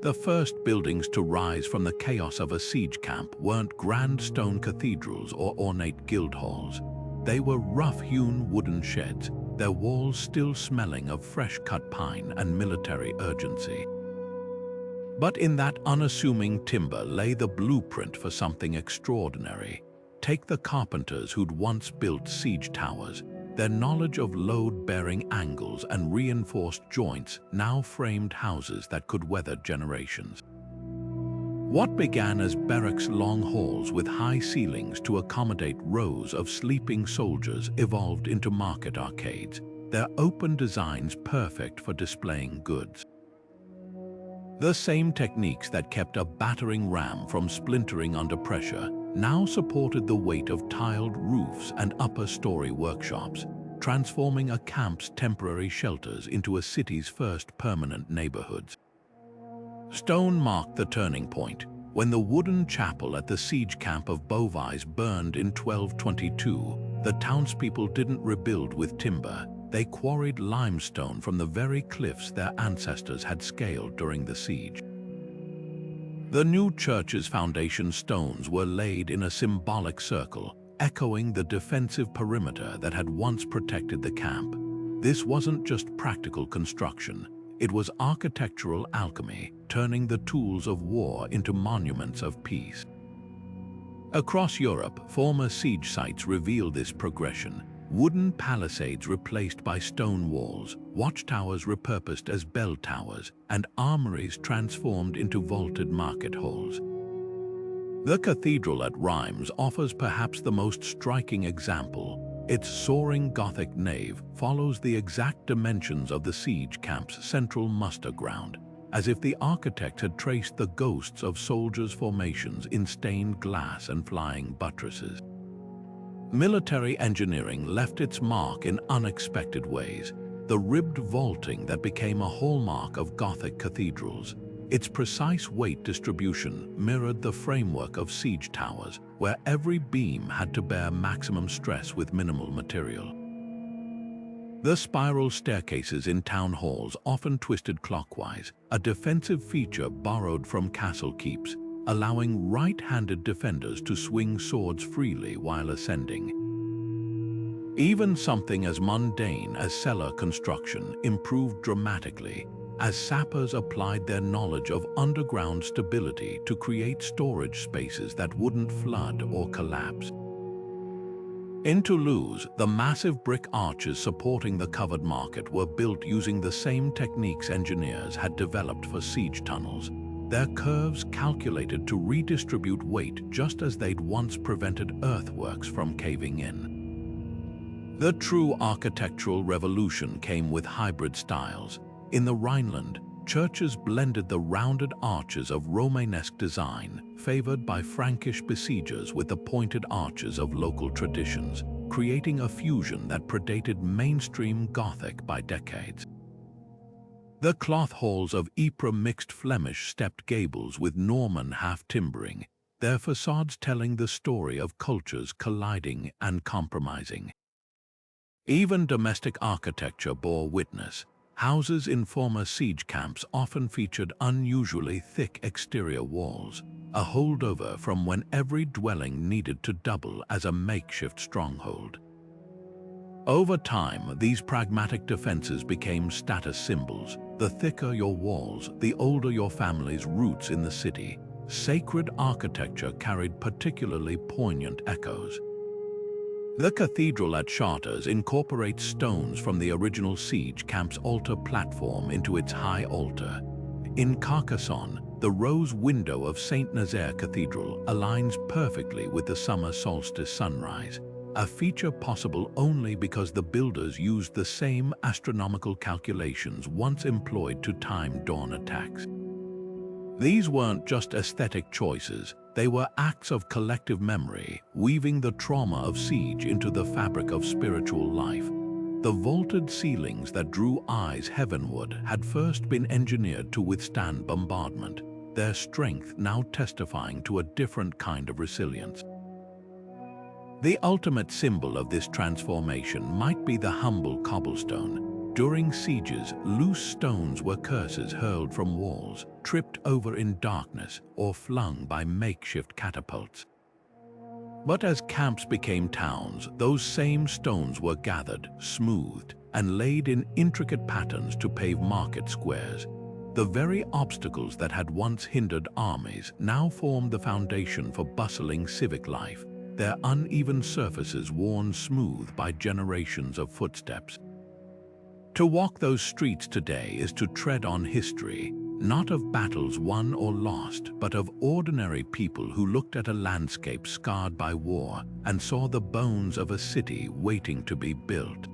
The first buildings to rise from the chaos of a siege camp weren't grand stone cathedrals or ornate guild halls. They were rough-hewn wooden sheds, their walls still smelling of fresh-cut pine and military urgency. But in that unassuming timber lay the blueprint for something extraordinary. Take the carpenters who'd once built siege towers. Their knowledge of load-bearing angles and reinforced joints now framed houses that could weather generations. What began as barracks' long halls with high ceilings to accommodate rows of sleeping soldiers evolved into market arcades, their open designs perfect for displaying goods. The same techniques that kept a battering ram from splintering under pressure now supported the weight of tiled roofs and upper-story workshops, transforming a camp's temporary shelters into a city's first permanent neighborhoods. Stone marked the turning point when the wooden chapel at the siege camp of Beauvais burned in 1222. The townspeople didn't rebuild with timber. They quarried limestone from the very cliffs their ancestors had scaled during the siege. The new church's foundation stones were laid in a symbolic circle, echoing the defensive perimeter that had once protected the camp. This wasn't just practical construction, it was architectural alchemy, turning the tools of war into monuments of peace. Across Europe, former siege sites reveal this progression. Wooden palisades replaced by stone walls, watchtowers repurposed as bell towers, and armories transformed into vaulted market halls. The cathedral at Reims offers perhaps the most striking example. Its soaring Gothic nave follows the exact dimensions of the siege camp's central muster ground, as if the architect had traced the ghosts of soldiers' formations in stained glass and flying buttresses. Military engineering left its mark in unexpected ways. The ribbed vaulting that became a hallmark of Gothic cathedrals, Its precise weight distribution mirrored the framework of siege towers, where every beam had to bear maximum stress with minimal material. The spiral staircases in town halls often twisted clockwise, a defensive feature borrowed from castle keeps, allowing right-handed defenders to swing swords freely while ascending. Even something as mundane as cellar construction improved dramatically, as sappers applied their knowledge of underground stability to create storage spaces that wouldn't flood or collapse. In Toulouse, the massive brick arches supporting the covered market were built using the same techniques engineers had developed for siege tunnels, their curves calculated to redistribute weight just as they'd once prevented earthworks from caving in. The true architectural revolution came with hybrid styles. In the Rhineland, churches blended the rounded arches of Romanesque design, favored by Frankish besiegers with the pointed arches of local traditions, creating a fusion that predated mainstream Gothic by decades. The cloth halls of Ypres mixed Flemish stepped gables with Norman half-timbering, their facades telling the story of cultures colliding and compromising. Even domestic architecture bore witness. Houses in former siege camps often featured unusually thick exterior walls, a holdover from when every dwelling needed to double as a makeshift stronghold. Over time, these pragmatic defenses became status symbols. The thicker your walls, the older your family's roots in the city. Sacred architecture carried particularly poignant echoes. The cathedral at Chartres incorporates stones from the original siege camp's altar platform into its high altar. In Carcassonne, the rose window of St. Nazaire Cathedral aligns perfectly with the summer solstice sunrise, a feature possible only because the builders used the same astronomical calculations once employed to time dawn attacks. These weren't just aesthetic choices, they were acts of collective memory, weaving the trauma of siege into the fabric of spiritual life. The vaulted ceilings that drew eyes heavenward had first been engineered to withstand bombardment, their strength now testifying to a different kind of resilience. The ultimate symbol of this transformation might be the humble cobblestone. During sieges, loose stones were curses hurled from walls, tripped over in darkness, or flung by makeshift catapults. But as camps became towns, those same stones were gathered, smoothed, and laid in intricate patterns to pave market squares. The very obstacles that had once hindered armies now formed the foundation for bustling civic life, their uneven surfaces worn smooth by generations of footsteps. To walk those streets today is to tread on history, not of battles won or lost, but of ordinary people who looked at a landscape scarred by war and saw the bones of a city waiting to be built.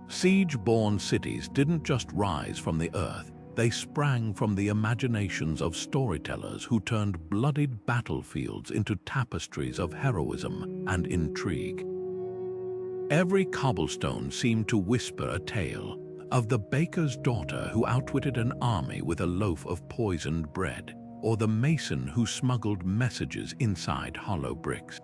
Siege-born cities didn't just rise from the earth, they sprang from the imaginations of storytellers who turned bloodied battlefields into tapestries of heroism and intrigue. Every cobblestone seemed to whisper a tale of the baker's daughter who outwitted an army with a loaf of poisoned bread, or the mason who smuggled messages inside hollow bricks.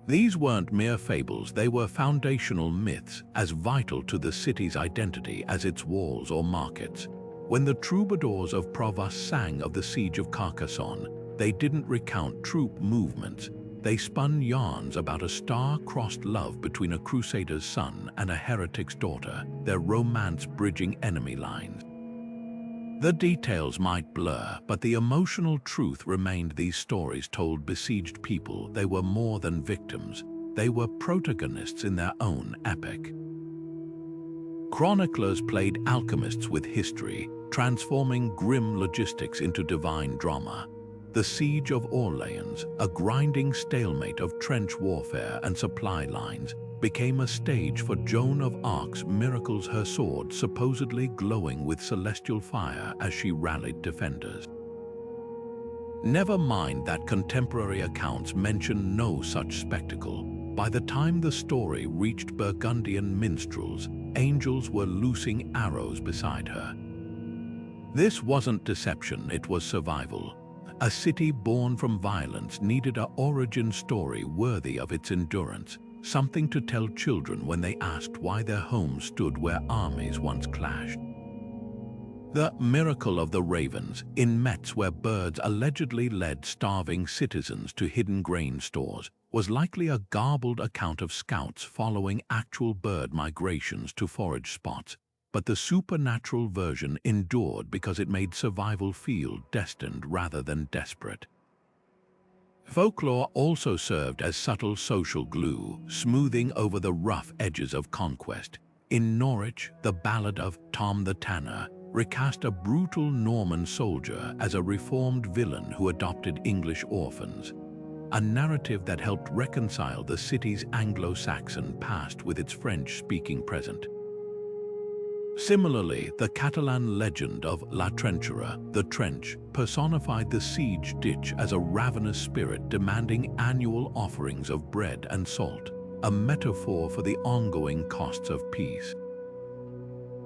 These weren't mere fables, they were foundational myths as vital to the city's identity as its walls or markets. When the troubadours of Provence sang of the siege of Carcassonne, they didn't recount troop movements. They spun yarns about a star-crossed love between a crusader's son and a heretic's daughter, their romance bridging enemy lines. The details might blur, but the emotional truth remained. These stories told besieged people they were more than victims. They were protagonists in their own epic. Chroniclers played alchemists with history, transforming grim logistics into divine drama. The Siege of Orleans, a grinding stalemate of trench warfare and supply lines, became a stage for Joan of Arc's miracles, her sword supposedly glowing with celestial fire as she rallied defenders. Never mind that contemporary accounts mention no such spectacle. By the time the story reached Burgundian minstrels, angels were loosing arrows beside her. This wasn't deception, it was survival. A city born from violence needed an origin story worthy of its endurance, something to tell children when they asked why their home stood where armies once clashed. The miracle of the ravens in Metz, where birds allegedly led starving citizens to hidden grain stores, was likely a garbled account of scouts following actual bird migrations to forage spots, but the supernatural version endured because it made survival feel destined rather than desperate. Folklore also served as subtle social glue, smoothing over the rough edges of conquest. In Norwich, the ballad of Tom the Tanner recast a brutal Norman soldier as a reformed villain who adopted English orphans, a narrative that helped reconcile the city's Anglo-Saxon past with its French-speaking present. Similarly, the Catalan legend of La Trenchera, the trench, personified the siege ditch as a ravenous spirit demanding annual offerings of bread and salt, a metaphor for the ongoing costs of peace.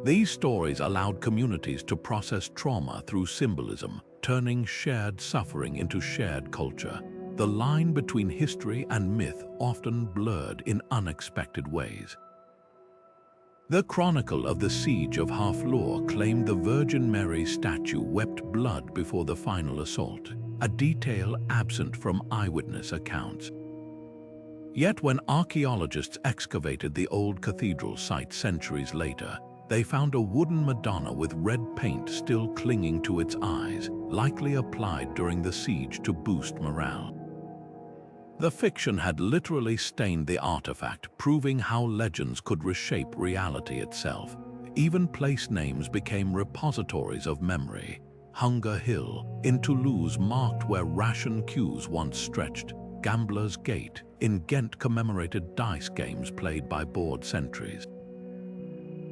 These stories allowed communities to process trauma through symbolism, turning shared suffering into shared culture. The line between history and myth often blurred in unexpected ways. The Chronicle of the Siege of Harfleur claimed the Virgin Mary's statue wept blood before the final assault, a detail absent from eyewitness accounts. Yet when archaeologists excavated the old cathedral site centuries later, they found a wooden Madonna with red paint still clinging to its eyes, likely applied during the siege to boost morale. The fiction had literally stained the artifact, proving how legends could reshape reality itself. Even place names became repositories of memory. Hunger Hill in Toulouse marked where ration queues once stretched. Gambler's Gate in Ghent commemorated dice games played by bored sentries.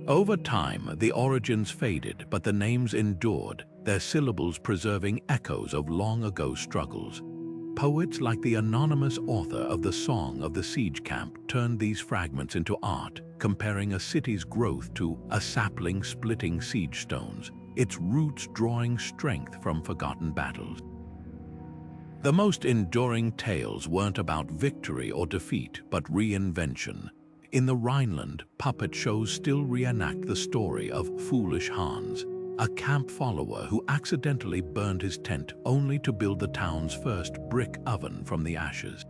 Over time, the origins faded, but the names endured, their syllables preserving echoes of long-ago struggles. Poets like the anonymous author of the Song of the Siege Camp turned these fragments into art, comparing a city's growth to a sapling splitting siege stones, its roots drawing strength from forgotten battles. The most enduring tales weren't about victory or defeat, but reinvention. In the Rhineland, puppet shows still reenact the story of Foolish Hans, a camp follower who accidentally burned his tent only to build the town's first brick oven from the ashes.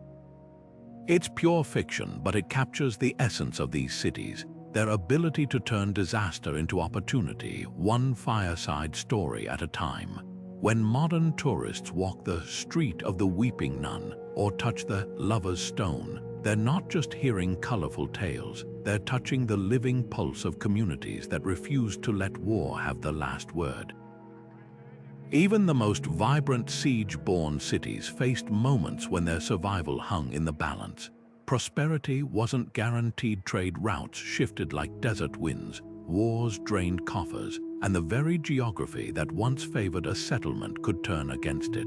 It's pure fiction, but it captures the essence of these cities, their ability to turn disaster into opportunity, one fireside story at a time. When modern tourists walk the street of the Weeping Nun or touch the Lover's Stone, they're not just hearing colorful tales, they're touching the living pulse of communities that refuse to let war have the last word. Even the most vibrant siege-born cities faced moments when their survival hung in the balance. Prosperity wasn't guaranteed, trade routes shifted like desert winds, wars drained coffers, and the very geography that once favored a settlement could turn against it.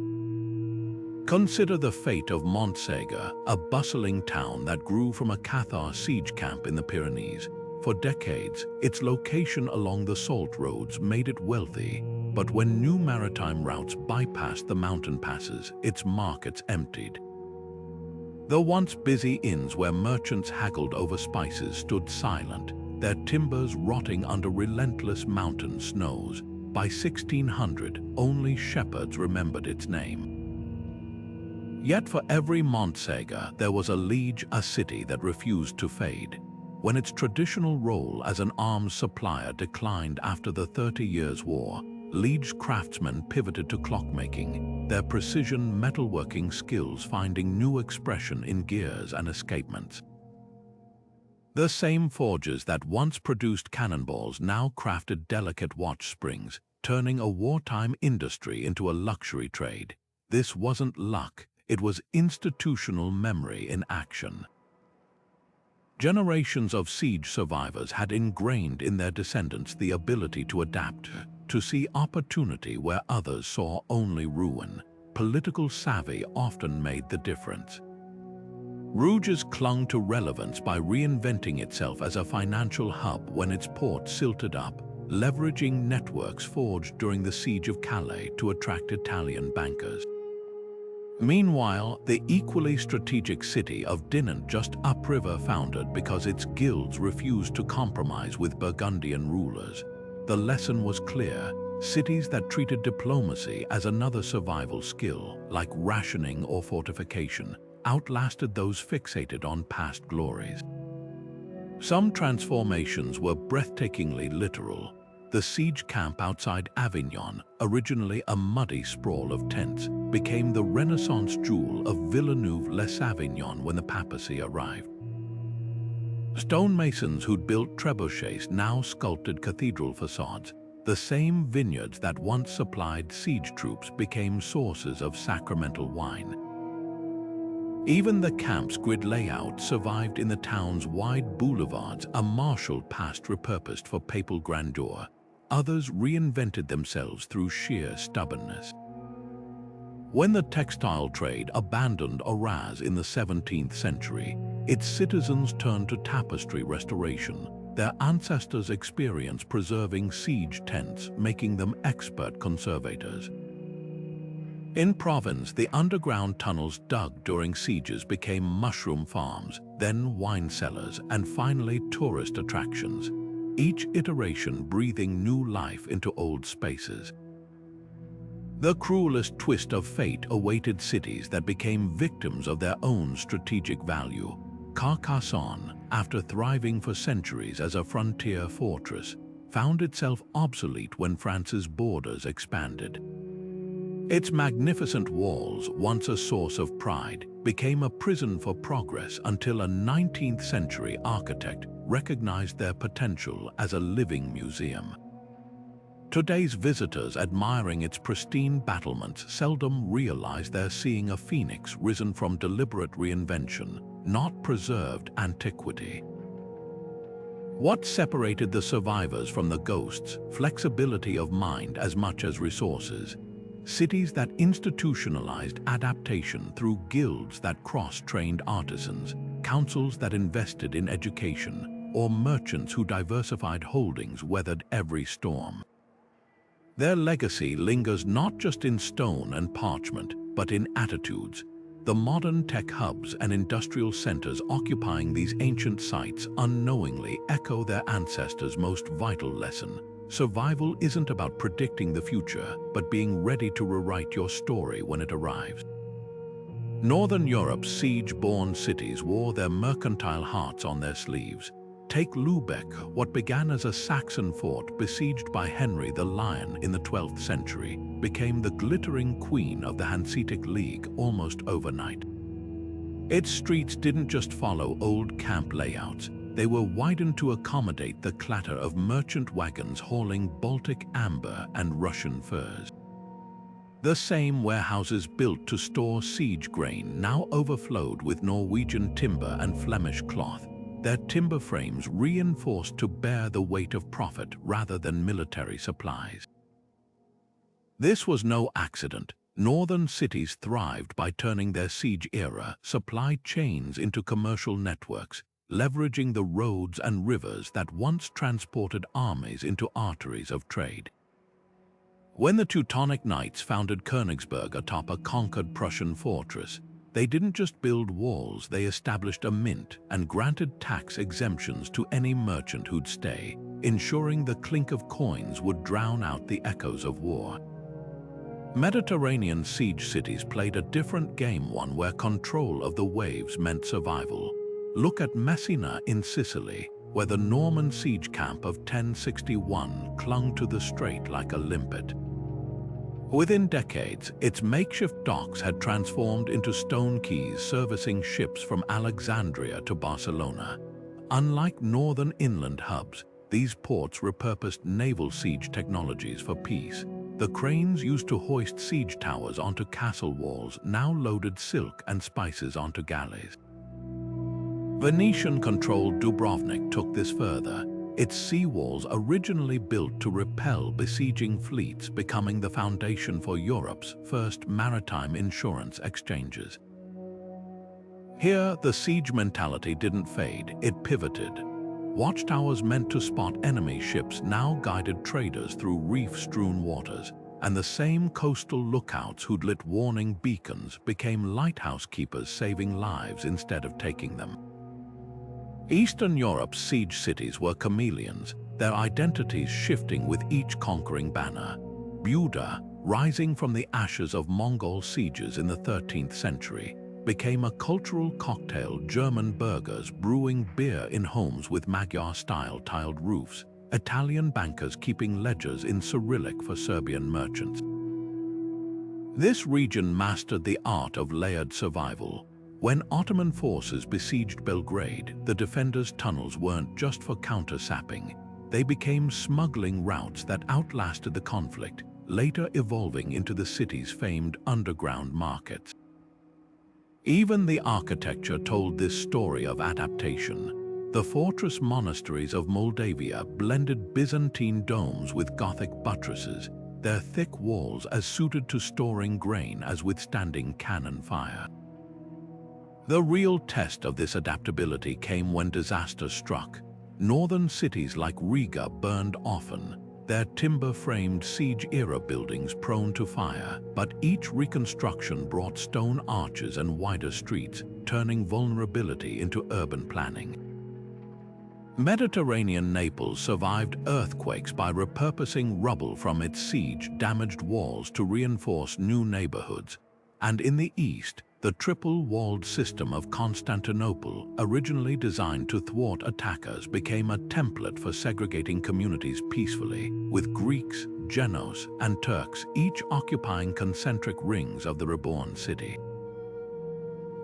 Consider the fate of Montségur, a bustling town that grew from a Cathar siege camp in the Pyrenees. For decades, its location along the salt roads made it wealthy, but when new maritime routes bypassed the mountain passes, its markets emptied. The once busy inns where merchants haggled over spices stood silent, their timbers rotting under relentless mountain snows. By 1600, only shepherds remembered its name. Yet for every Montségur, there was a liege, a city that refused to fade. When its traditional role as an arms supplier declined after the 30 Years' War, liege craftsmen pivoted to clockmaking, their precision metalworking skills finding new expression in gears and escapements. The same forges that once produced cannonballs now crafted delicate watch springs, turning a wartime industry into a luxury trade. This wasn't luck. It was institutional memory in action. Generations of siege survivors had ingrained in their descendants the ability to adapt, to see opportunity where others saw only ruin. Political savvy often made the difference. Rouges clung to relevance by reinventing itself as a financial hub when its port silted up, leveraging networks forged during the Siege of Calais to attract Italian bankers. Meanwhile, the equally strategic city of Dinant, just upriver, founded because its guilds refused to compromise with Burgundian rulers. The lesson was clear: cities that treated diplomacy as another survival skill, like rationing or fortification, outlasted those fixated on past glories. Some transformations were breathtakingly literal. The siege camp outside Avignon, originally a muddy sprawl of tents, became the Renaissance jewel of Villeneuve-les-Avignon when the papacy arrived. Stonemasons who'd built trebuchets now sculpted cathedral facades. The same vineyards that once supplied siege troops became sources of sacramental wine. Even the camp's grid layout survived in the town's wide boulevards, a martial past repurposed for papal grandeur. Others reinvented themselves through sheer stubbornness. When the textile trade abandoned Arras in the 17th century, its citizens turned to tapestry restoration. Their ancestors' experience preserving siege tents, making them expert conservators. In Provence, the underground tunnels dug during sieges became mushroom farms, then wine cellars, and finally tourist attractions, each iteration breathing new life into old spaces. The cruelest twist of fate awaited cities that became victims of their own strategic value. Carcassonne, after thriving for centuries as a frontier fortress, found itself obsolete when France's borders expanded. Its magnificent walls, once a source of pride, became a prison for progress until a 19th-century architect recognized their potential as a living museum. Today's visitors admiring its pristine battlements seldom realize they're seeing a phoenix risen from deliberate reinvention, not preserved antiquity. What separated the survivors from the ghosts? Flexibility of mind as much as resources. Cities that institutionalized adaptation through guilds that cross-trained artisans, councils that invested in education, or merchants who diversified holdings weathered every storm. Their legacy lingers not just in stone and parchment, but in attitudes. The modern tech hubs and industrial centers occupying these ancient sites unknowingly echo their ancestors' most vital lesson. Survival isn't about predicting the future, but being ready to rewrite your story when it arrives. Northern Europe's siege-born cities wore their mercantile hearts on their sleeves. Take Lübeck, what began as a Saxon fort besieged by Henry the Lion in the 12th century, became the glittering queen of the Hanseatic League almost overnight. Its streets didn't just follow old camp layouts. They were widened to accommodate the clatter of merchant wagons hauling Baltic amber and Russian furs. The same warehouses built to store siege grain now overflowed with Norwegian timber and Flemish cloth, their timber frames reinforced to bear the weight of profit rather than military supplies. This was no accident. Northern cities thrived by turning their siege-era supply chains into commercial networks, leveraging the roads and rivers that once transported armies into arteries of trade. When the Teutonic Knights founded Königsberg atop a conquered Prussian fortress, they didn't just build walls, they established a mint and granted tax exemptions to any merchant who'd stay, ensuring the clink of coins would drown out the echoes of war. Mediterranean siege cities played a different game, one where control of the waves meant survival. Look at Messina in Sicily, where the Norman siege camp of 1061 clung to the strait like a limpet. Within decades, its makeshift docks had transformed into stone quays servicing ships from Alexandria to Barcelona. Unlike northern inland hubs, these ports repurposed naval siege technologies for peace. The cranes used to hoist siege towers onto castle walls now loaded silk and spices onto galleys. Venetian-controlled Dubrovnik took this further, its seawalls originally built to repel besieging fleets becoming the foundation for Europe's first maritime insurance exchanges. Here, the siege mentality didn't fade, it pivoted. Watchtowers meant to spot enemy ships now guided traders through reef-strewn waters, and the same coastal lookouts who'd lit warning beacons became lighthouse keepers, saving lives instead of taking them. Eastern Europe's siege cities were chameleons, their identities shifting with each conquering banner. Buda, rising from the ashes of Mongol sieges in the 13th century, became a cultural cocktail. German burghers brewing beer in homes with Magyar-style tiled roofs, Italian bankers keeping ledgers in Cyrillic for Serbian merchants. This region mastered the art of layered survival. When Ottoman forces besieged Belgrade, the defenders' tunnels weren't just for counter-sapping. They became smuggling routes that outlasted the conflict, later evolving into the city's famed underground markets. Even the architecture told this story of adaptation. The fortress monasteries of Moldavia blended Byzantine domes with Gothic buttresses, their thick walls as suited to storing grain as withstanding cannon fire. The real test of this adaptability came when disaster struck. Northern cities like Riga burned often, their timber-framed siege-era buildings prone to fire, but each reconstruction brought stone arches and wider streets, turning vulnerability into urban planning. Mediterranean Naples survived earthquakes by repurposing rubble from its siege-damaged walls to reinforce new neighborhoods, and in the east, the triple-walled system of Constantinople, originally designed to thwart attackers, became a template for segregating communities peacefully, with Greeks, Genos, and Turks each occupying concentric rings of the reborn city.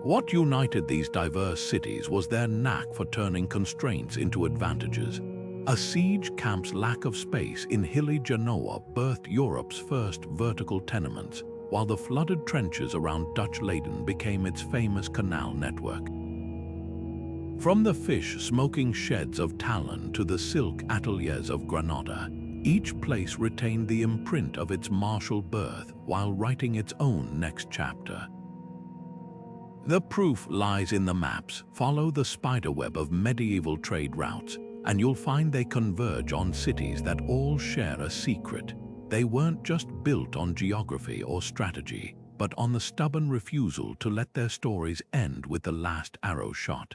What united these diverse cities was their knack for turning constraints into advantages. A siege camp's lack of space in hilly Genoa birthed Europe's first vertical tenements, while the flooded trenches around Dutch Leyden became its famous canal network. From the fish-smoking sheds of Tallinn to the silk ateliers of Granada, each place retained the imprint of its martial birth while writing its own next chapter. The proof lies in the maps. Follow the spiderweb of medieval trade routes, and you'll find they converge on cities that all share a secret. They weren't just built on geography or strategy, but on the stubborn refusal to let their stories end with the last arrow shot.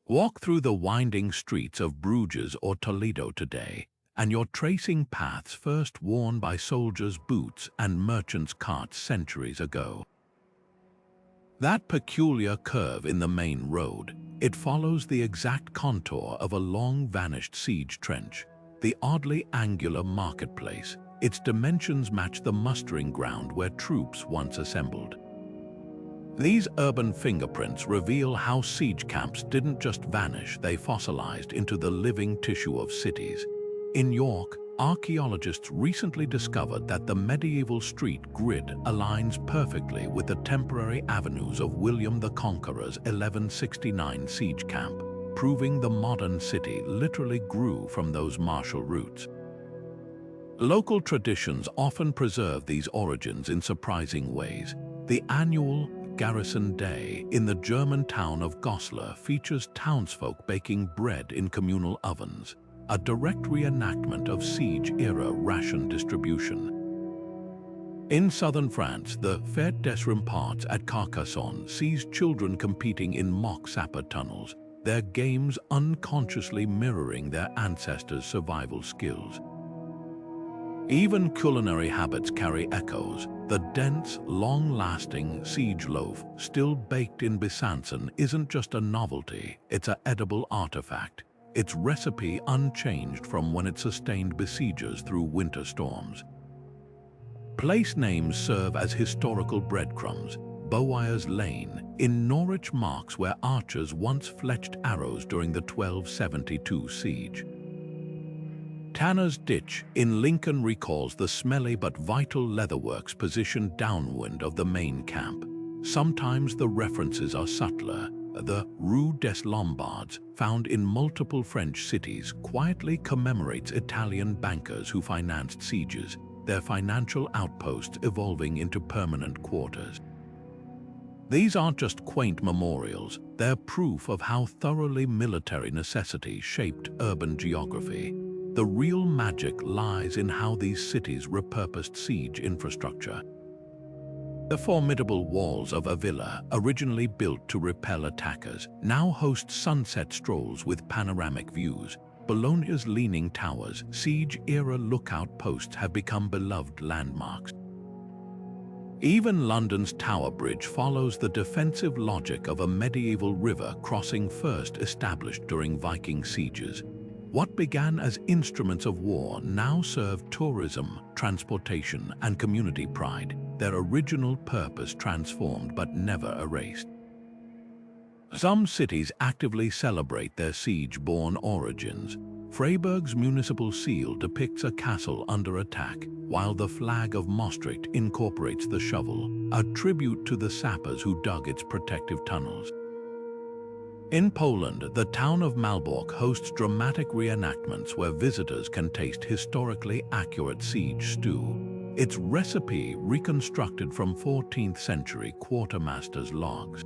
Walk through the winding streets of Bruges or Toledo today, and you're tracing paths first worn by soldiers' boots and merchants' carts centuries ago. That peculiar curve in the main road, it follows the exact contour of a long-vanished siege trench. The oddly angular marketplace, its dimensions match the mustering ground where troops once assembled. These urban fingerprints reveal how siege camps didn't just vanish, they fossilized into the living tissue of cities. In York, archaeologists recently discovered that the medieval street grid aligns perfectly with the temporary avenues of William the Conqueror's 1169 siege camp, proving the modern city literally grew from those martial routes. Local traditions often preserve these origins in surprising ways. The annual Garrison Day in the German town of Goslar features townsfolk baking bread in communal ovens, a direct reenactment of siege-era ration distribution. In southern France, the Fête des Remparts at Carcassonne sees children competing in mock sapper tunnels, their games unconsciously mirroring their ancestors' survival skills. Even culinary habits carry echoes. The dense, long-lasting siege loaf, still baked in Besançon, isn't just a novelty, it's an edible artifact, its recipe unchanged from when it sustained besiegers through winter storms. Place names serve as historical breadcrumbs. Bowyer's Lane in Norwich marks where archers once fletched arrows during the 1272 siege. Tanner's Ditch in Lincoln recalls the smelly but vital leatherworks positioned downwind of the main camp. Sometimes the references are subtler. The Rue des Lombards, found in multiple French cities, quietly commemorates Italian bankers who financed sieges, their financial outposts evolving into permanent quarters. These aren't just quaint memorials, They're proof of how thoroughly military necessity shaped urban geography. The real magic lies in how these cities repurposed siege infrastructure. The formidable walls of Avila, originally built to repel attackers, now host sunset strolls with panoramic views. Bologna's leaning towers, siege-era lookout posts have become beloved landmarks. Even London's Tower Bridge follows the defensive logic of a medieval river crossing first established during Viking sieges. What began as instruments of war now serve tourism, transportation, and community pride, their original purpose transformed but never erased. Some cities actively celebrate their siege-born origins. Freiburg's municipal seal depicts a castle under attack, while the flag of Maastricht incorporates the shovel, a tribute to the sappers who dug its protective tunnels. In Poland, the town of Malbork hosts dramatic reenactments where visitors can taste historically accurate siege stew, its recipe reconstructed from 14th century quartermaster's logs.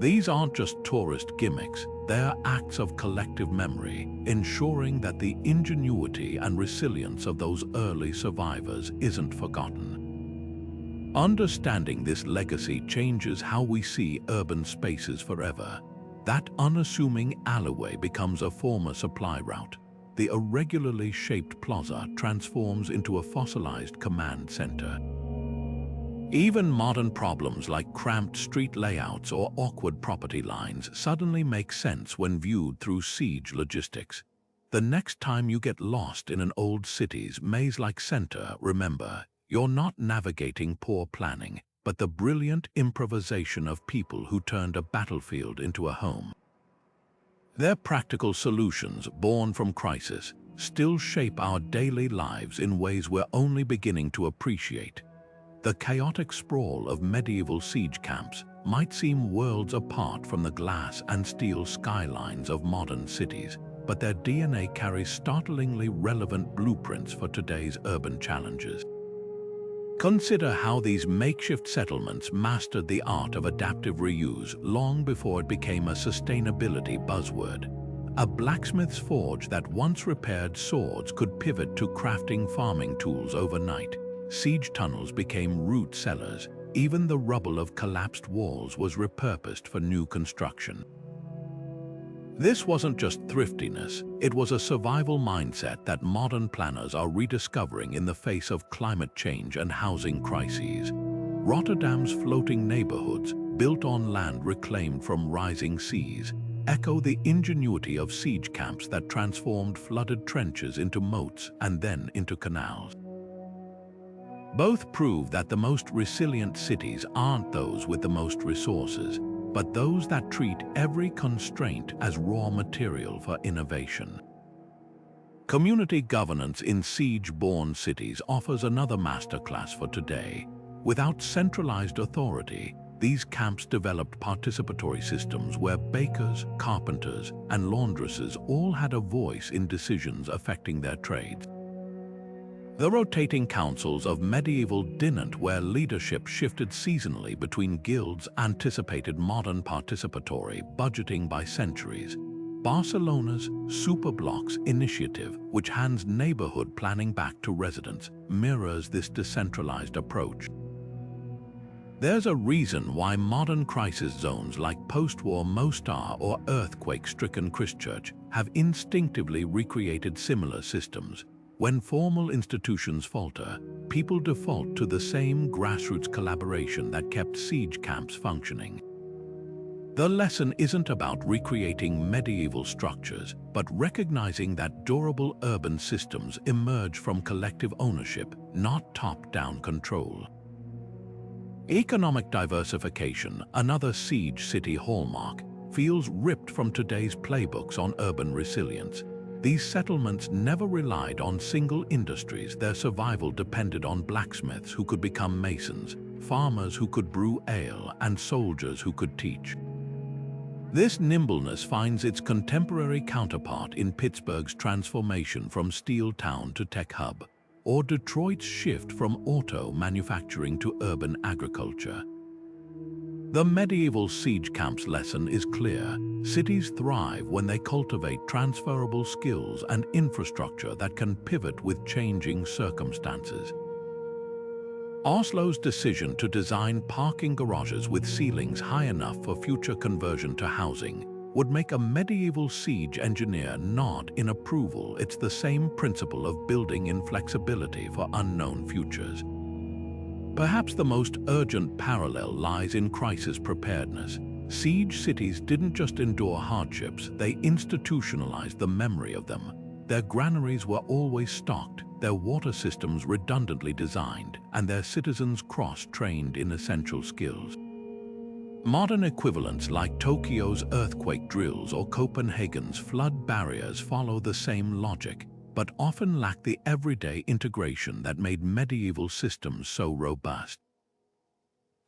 These aren't just tourist gimmicks, they're acts of collective memory, ensuring that the ingenuity and resilience of those early survivors isn't forgotten. Understanding this legacy changes how we see urban spaces forever. That unassuming alleyway becomes a former supply route. The irregularly shaped plaza transforms into a fossilized command center. Even modern problems like cramped street layouts or awkward property lines suddenly make sense when viewed through siege logistics. The next time you get lost in an old city's maze-like center, remember, you're not navigating poor planning, but the brilliant improvisation of people who turned a battlefield into a home. Their practical solutions, born from crisis, still shape our daily lives in ways we're only beginning to appreciate. The chaotic sprawl of medieval siege camps might seem worlds apart from the glass and steel skylines of modern cities, but their DNA carries startlingly relevant blueprints for today's urban challenges. Consider how these makeshift settlements mastered the art of adaptive reuse long before it became a sustainability buzzword. A blacksmith's forge that once repaired swords could pivot to crafting farming tools overnight. Siege tunnels became root cellars. Even the rubble of collapsed walls was repurposed for new construction. This wasn't just thriftiness, it was a survival mindset that modern planners are rediscovering in the face of climate change and housing crises. Rotterdam's floating neighborhoods, built on land reclaimed from rising seas, echo the ingenuity of siege camps that transformed flooded trenches into moats and then into canals. Both prove that the most resilient cities aren't those with the most resources, but those that treat every constraint as raw material for innovation. Community governance in siege-born cities offers another masterclass for today. Without centralized authority, these camps developed participatory systems where bakers, carpenters, and laundresses all had a voice in decisions affecting their trades. The rotating councils of medieval didn't, where leadership shifted seasonally between guilds, anticipated modern participatory budgeting by centuries. Barcelona's Superblocks initiative, which hands neighborhood planning back to residents, mirrors this decentralized approach. There's a reason why modern crisis zones like post-war Mostar or earthquake-stricken Christchurch have instinctively recreated similar systems. When formal institutions falter, people default to the same grassroots collaboration that kept siege camps functioning. The lesson isn't about recreating medieval structures, but recognizing that durable urban systems emerge from collective ownership, not top-down control. Economic diversification, another siege city hallmark, feels ripped from today's playbooks on urban resilience. These settlements never relied on single industries. Their survival depended on blacksmiths who could become masons, farmers who could brew ale, and soldiers who could teach. This nimbleness finds its contemporary counterpart in Pittsburgh's transformation from steel town to tech hub, or Detroit's shift from auto manufacturing to urban agriculture. The medieval siege camp's lesson is clear. Cities thrive when they cultivate transferable skills and infrastructure that can pivot with changing circumstances. Oslo's decision to design parking garages with ceilings high enough for future conversion to housing would make a medieval siege engineer nod in approval. It's the same principle of building in flexibility for unknown futures. Perhaps the most urgent parallel lies in crisis preparedness. Siege cities didn't just endure hardships, they institutionalized the memory of them. Their granaries were always stocked, their water systems redundantly designed, and their citizens cross-trained in essential skills. Modern equivalents like Tokyo's earthquake drills or Copenhagen's flood barriers follow the same logic, but often lack the everyday integration that made medieval systems so robust.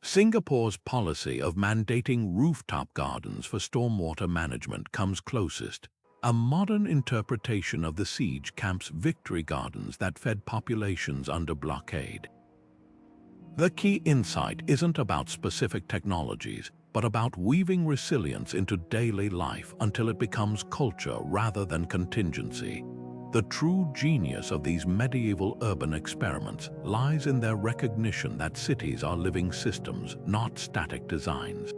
Singapore's policy of mandating rooftop gardens for stormwater management comes closest, a modern interpretation of the siege camp's victory gardens that fed populations under blockade. The key insight isn't about specific technologies, but about weaving resilience into daily life until it becomes culture rather than contingency. The true genius of these medieval urban experiments lies in their recognition that cities are living systems, not static designs.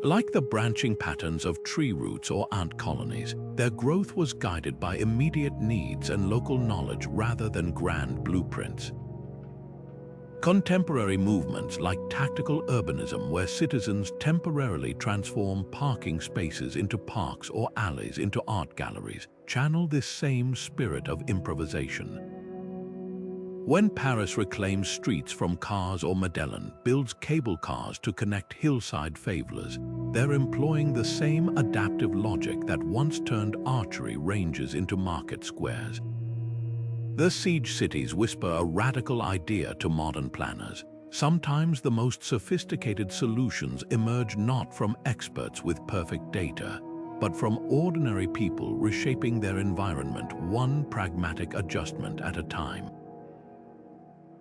Like the branching patterns of tree roots or ant colonies, their growth was guided by immediate needs and local knowledge rather than grand blueprints. Contemporary movements like tactical urbanism, where citizens temporarily transform parking spaces into parks or alleys into art galleries, channel this same spirit of improvisation. When Paris reclaims streets from cars or Medellin builds cable cars to connect hillside favelas, they're employing the same adaptive logic that once turned archery ranges into market squares. The siege cities whisper a radical idea to modern planners. Sometimes the most sophisticated solutions emerge not from experts with perfect data, but from ordinary people reshaping their environment one pragmatic adjustment at a time.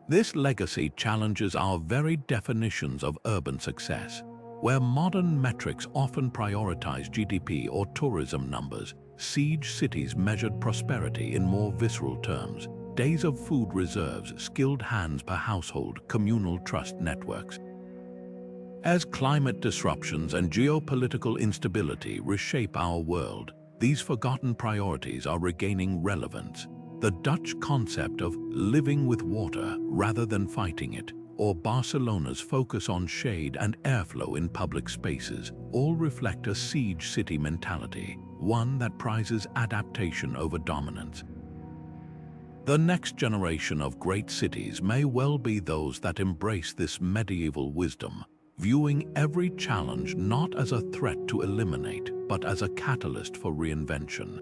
This legacy challenges our very definitions of urban success. Where modern metrics often prioritize GDP or tourism numbers, siege cities measured prosperity in more visceral terms: days of food reserves, skilled hands per household, communal trust networks. As climate disruptions and geopolitical instability reshape our world, these forgotten priorities are regaining relevance. The Dutch concept of living with water rather than fighting it, or Barcelona's focus on shade and airflow in public spaces, all reflect a siege city mentality, one that prizes adaptation over dominance. The next generation of great cities may well be those that embrace this medieval wisdom, viewing every challenge not as a threat to eliminate, but as a catalyst for reinvention.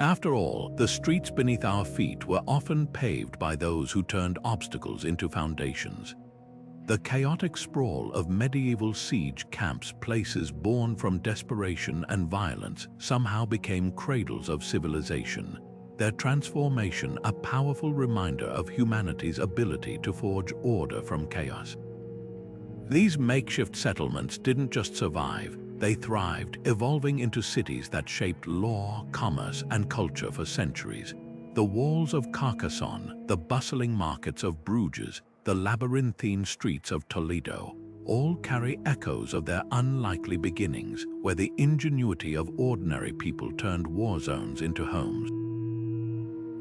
After all, the streets beneath our feet were often paved by those who turned obstacles into foundations. The chaotic sprawl of medieval siege camps, places born from desperation and violence, somehow became cradles of civilization. Their transformation a powerful reminder of humanity's ability to forge order from chaos. These makeshift settlements didn't just survive, they thrived, evolving into cities that shaped law, commerce, and culture for centuries. The walls of Carcassonne, the bustling markets of Bruges, the labyrinthine streets of Toledo, all carry echoes of their unlikely beginnings, where the ingenuity of ordinary people turned war zones into homes.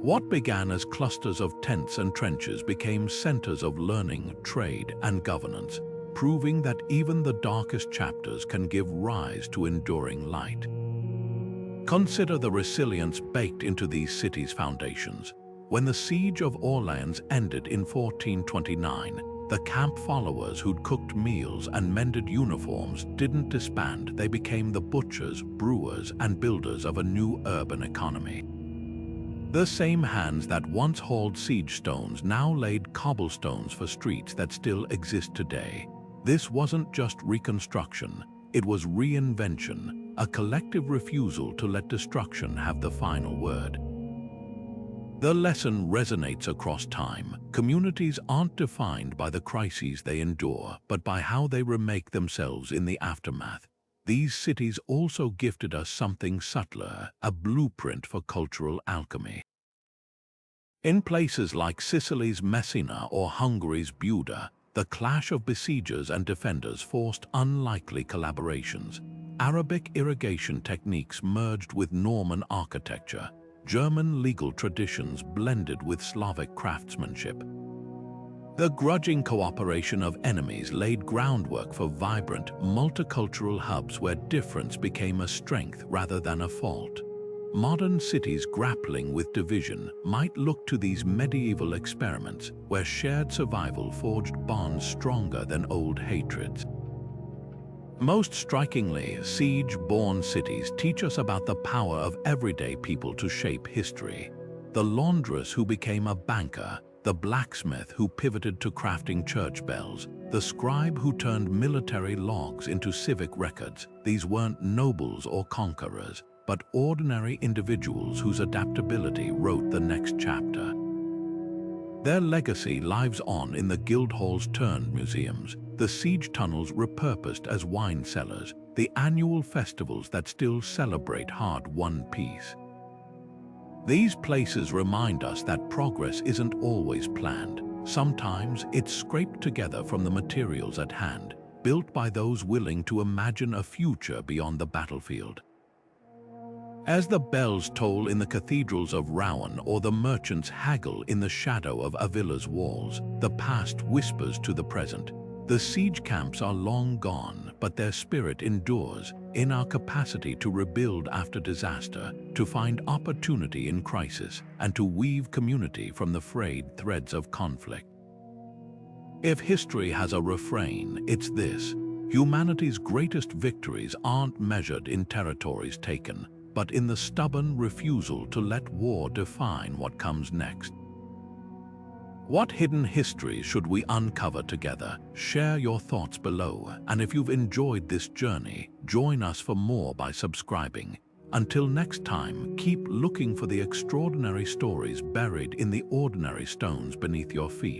What began as clusters of tents and trenches became centers of learning, trade, and governance, proving that even the darkest chapters can give rise to enduring light. Consider the resilience baked into these cities' foundations. When the siege of Orleans ended in 1429, the camp followers who'd cooked meals and mended uniforms didn't disband. They became the butchers, brewers, and builders of a new urban economy. The same hands that once hauled siege stones now laid cobblestones for streets that still exist today. This wasn't just reconstruction, it was reinvention, a collective refusal to let destruction have the final word. The lesson resonates across time. Communities aren't defined by the crises they endure, but by how they remake themselves in the aftermath. These cities also gifted us something subtler, a blueprint for cultural alchemy. In places like Sicily's Messina or Hungary's Buda, the clash of besiegers and defenders forced unlikely collaborations. Arabic irrigation techniques merged with Norman architecture. German legal traditions blended with Slavic craftsmanship. The grudging cooperation of enemies laid groundwork for vibrant, multicultural hubs where difference became a strength rather than a fault. Modern cities grappling with division might look to these medieval experiments where shared survival forged bonds stronger than old hatreds. Most strikingly, siege-born cities teach us about the power of everyday people to shape history. The laundress who became a banker, the blacksmith who pivoted to crafting church bells, the scribe who turned military logs into civic records. These weren't nobles or conquerors, but ordinary individuals whose adaptability wrote the next chapter. Their legacy lives on in the guild halls turned museums, the siege tunnels repurposed as wine cellars, the annual festivals that still celebrate hard-won peace. These places remind us that progress isn't always planned. Sometimes it's scraped together from the materials at hand, built by those willing to imagine a future beyond the battlefield. As the bells toll in the cathedrals of Rouen or the merchants haggle in the shadow of Avila's walls, the past whispers to the present. The siege camps are long gone, but their spirit endures in our capacity to rebuild after disaster, to find opportunity in crisis, and to weave community from the frayed threads of conflict. If history has a refrain, it's this: humanity's greatest victories aren't measured in territories taken, but in the stubborn refusal to let war define what comes next. What hidden histories should we uncover together? Share your thoughts below, and if you've enjoyed this journey, join us for more by subscribing. Until next time, keep looking for the extraordinary stories buried in the ordinary stones beneath your feet.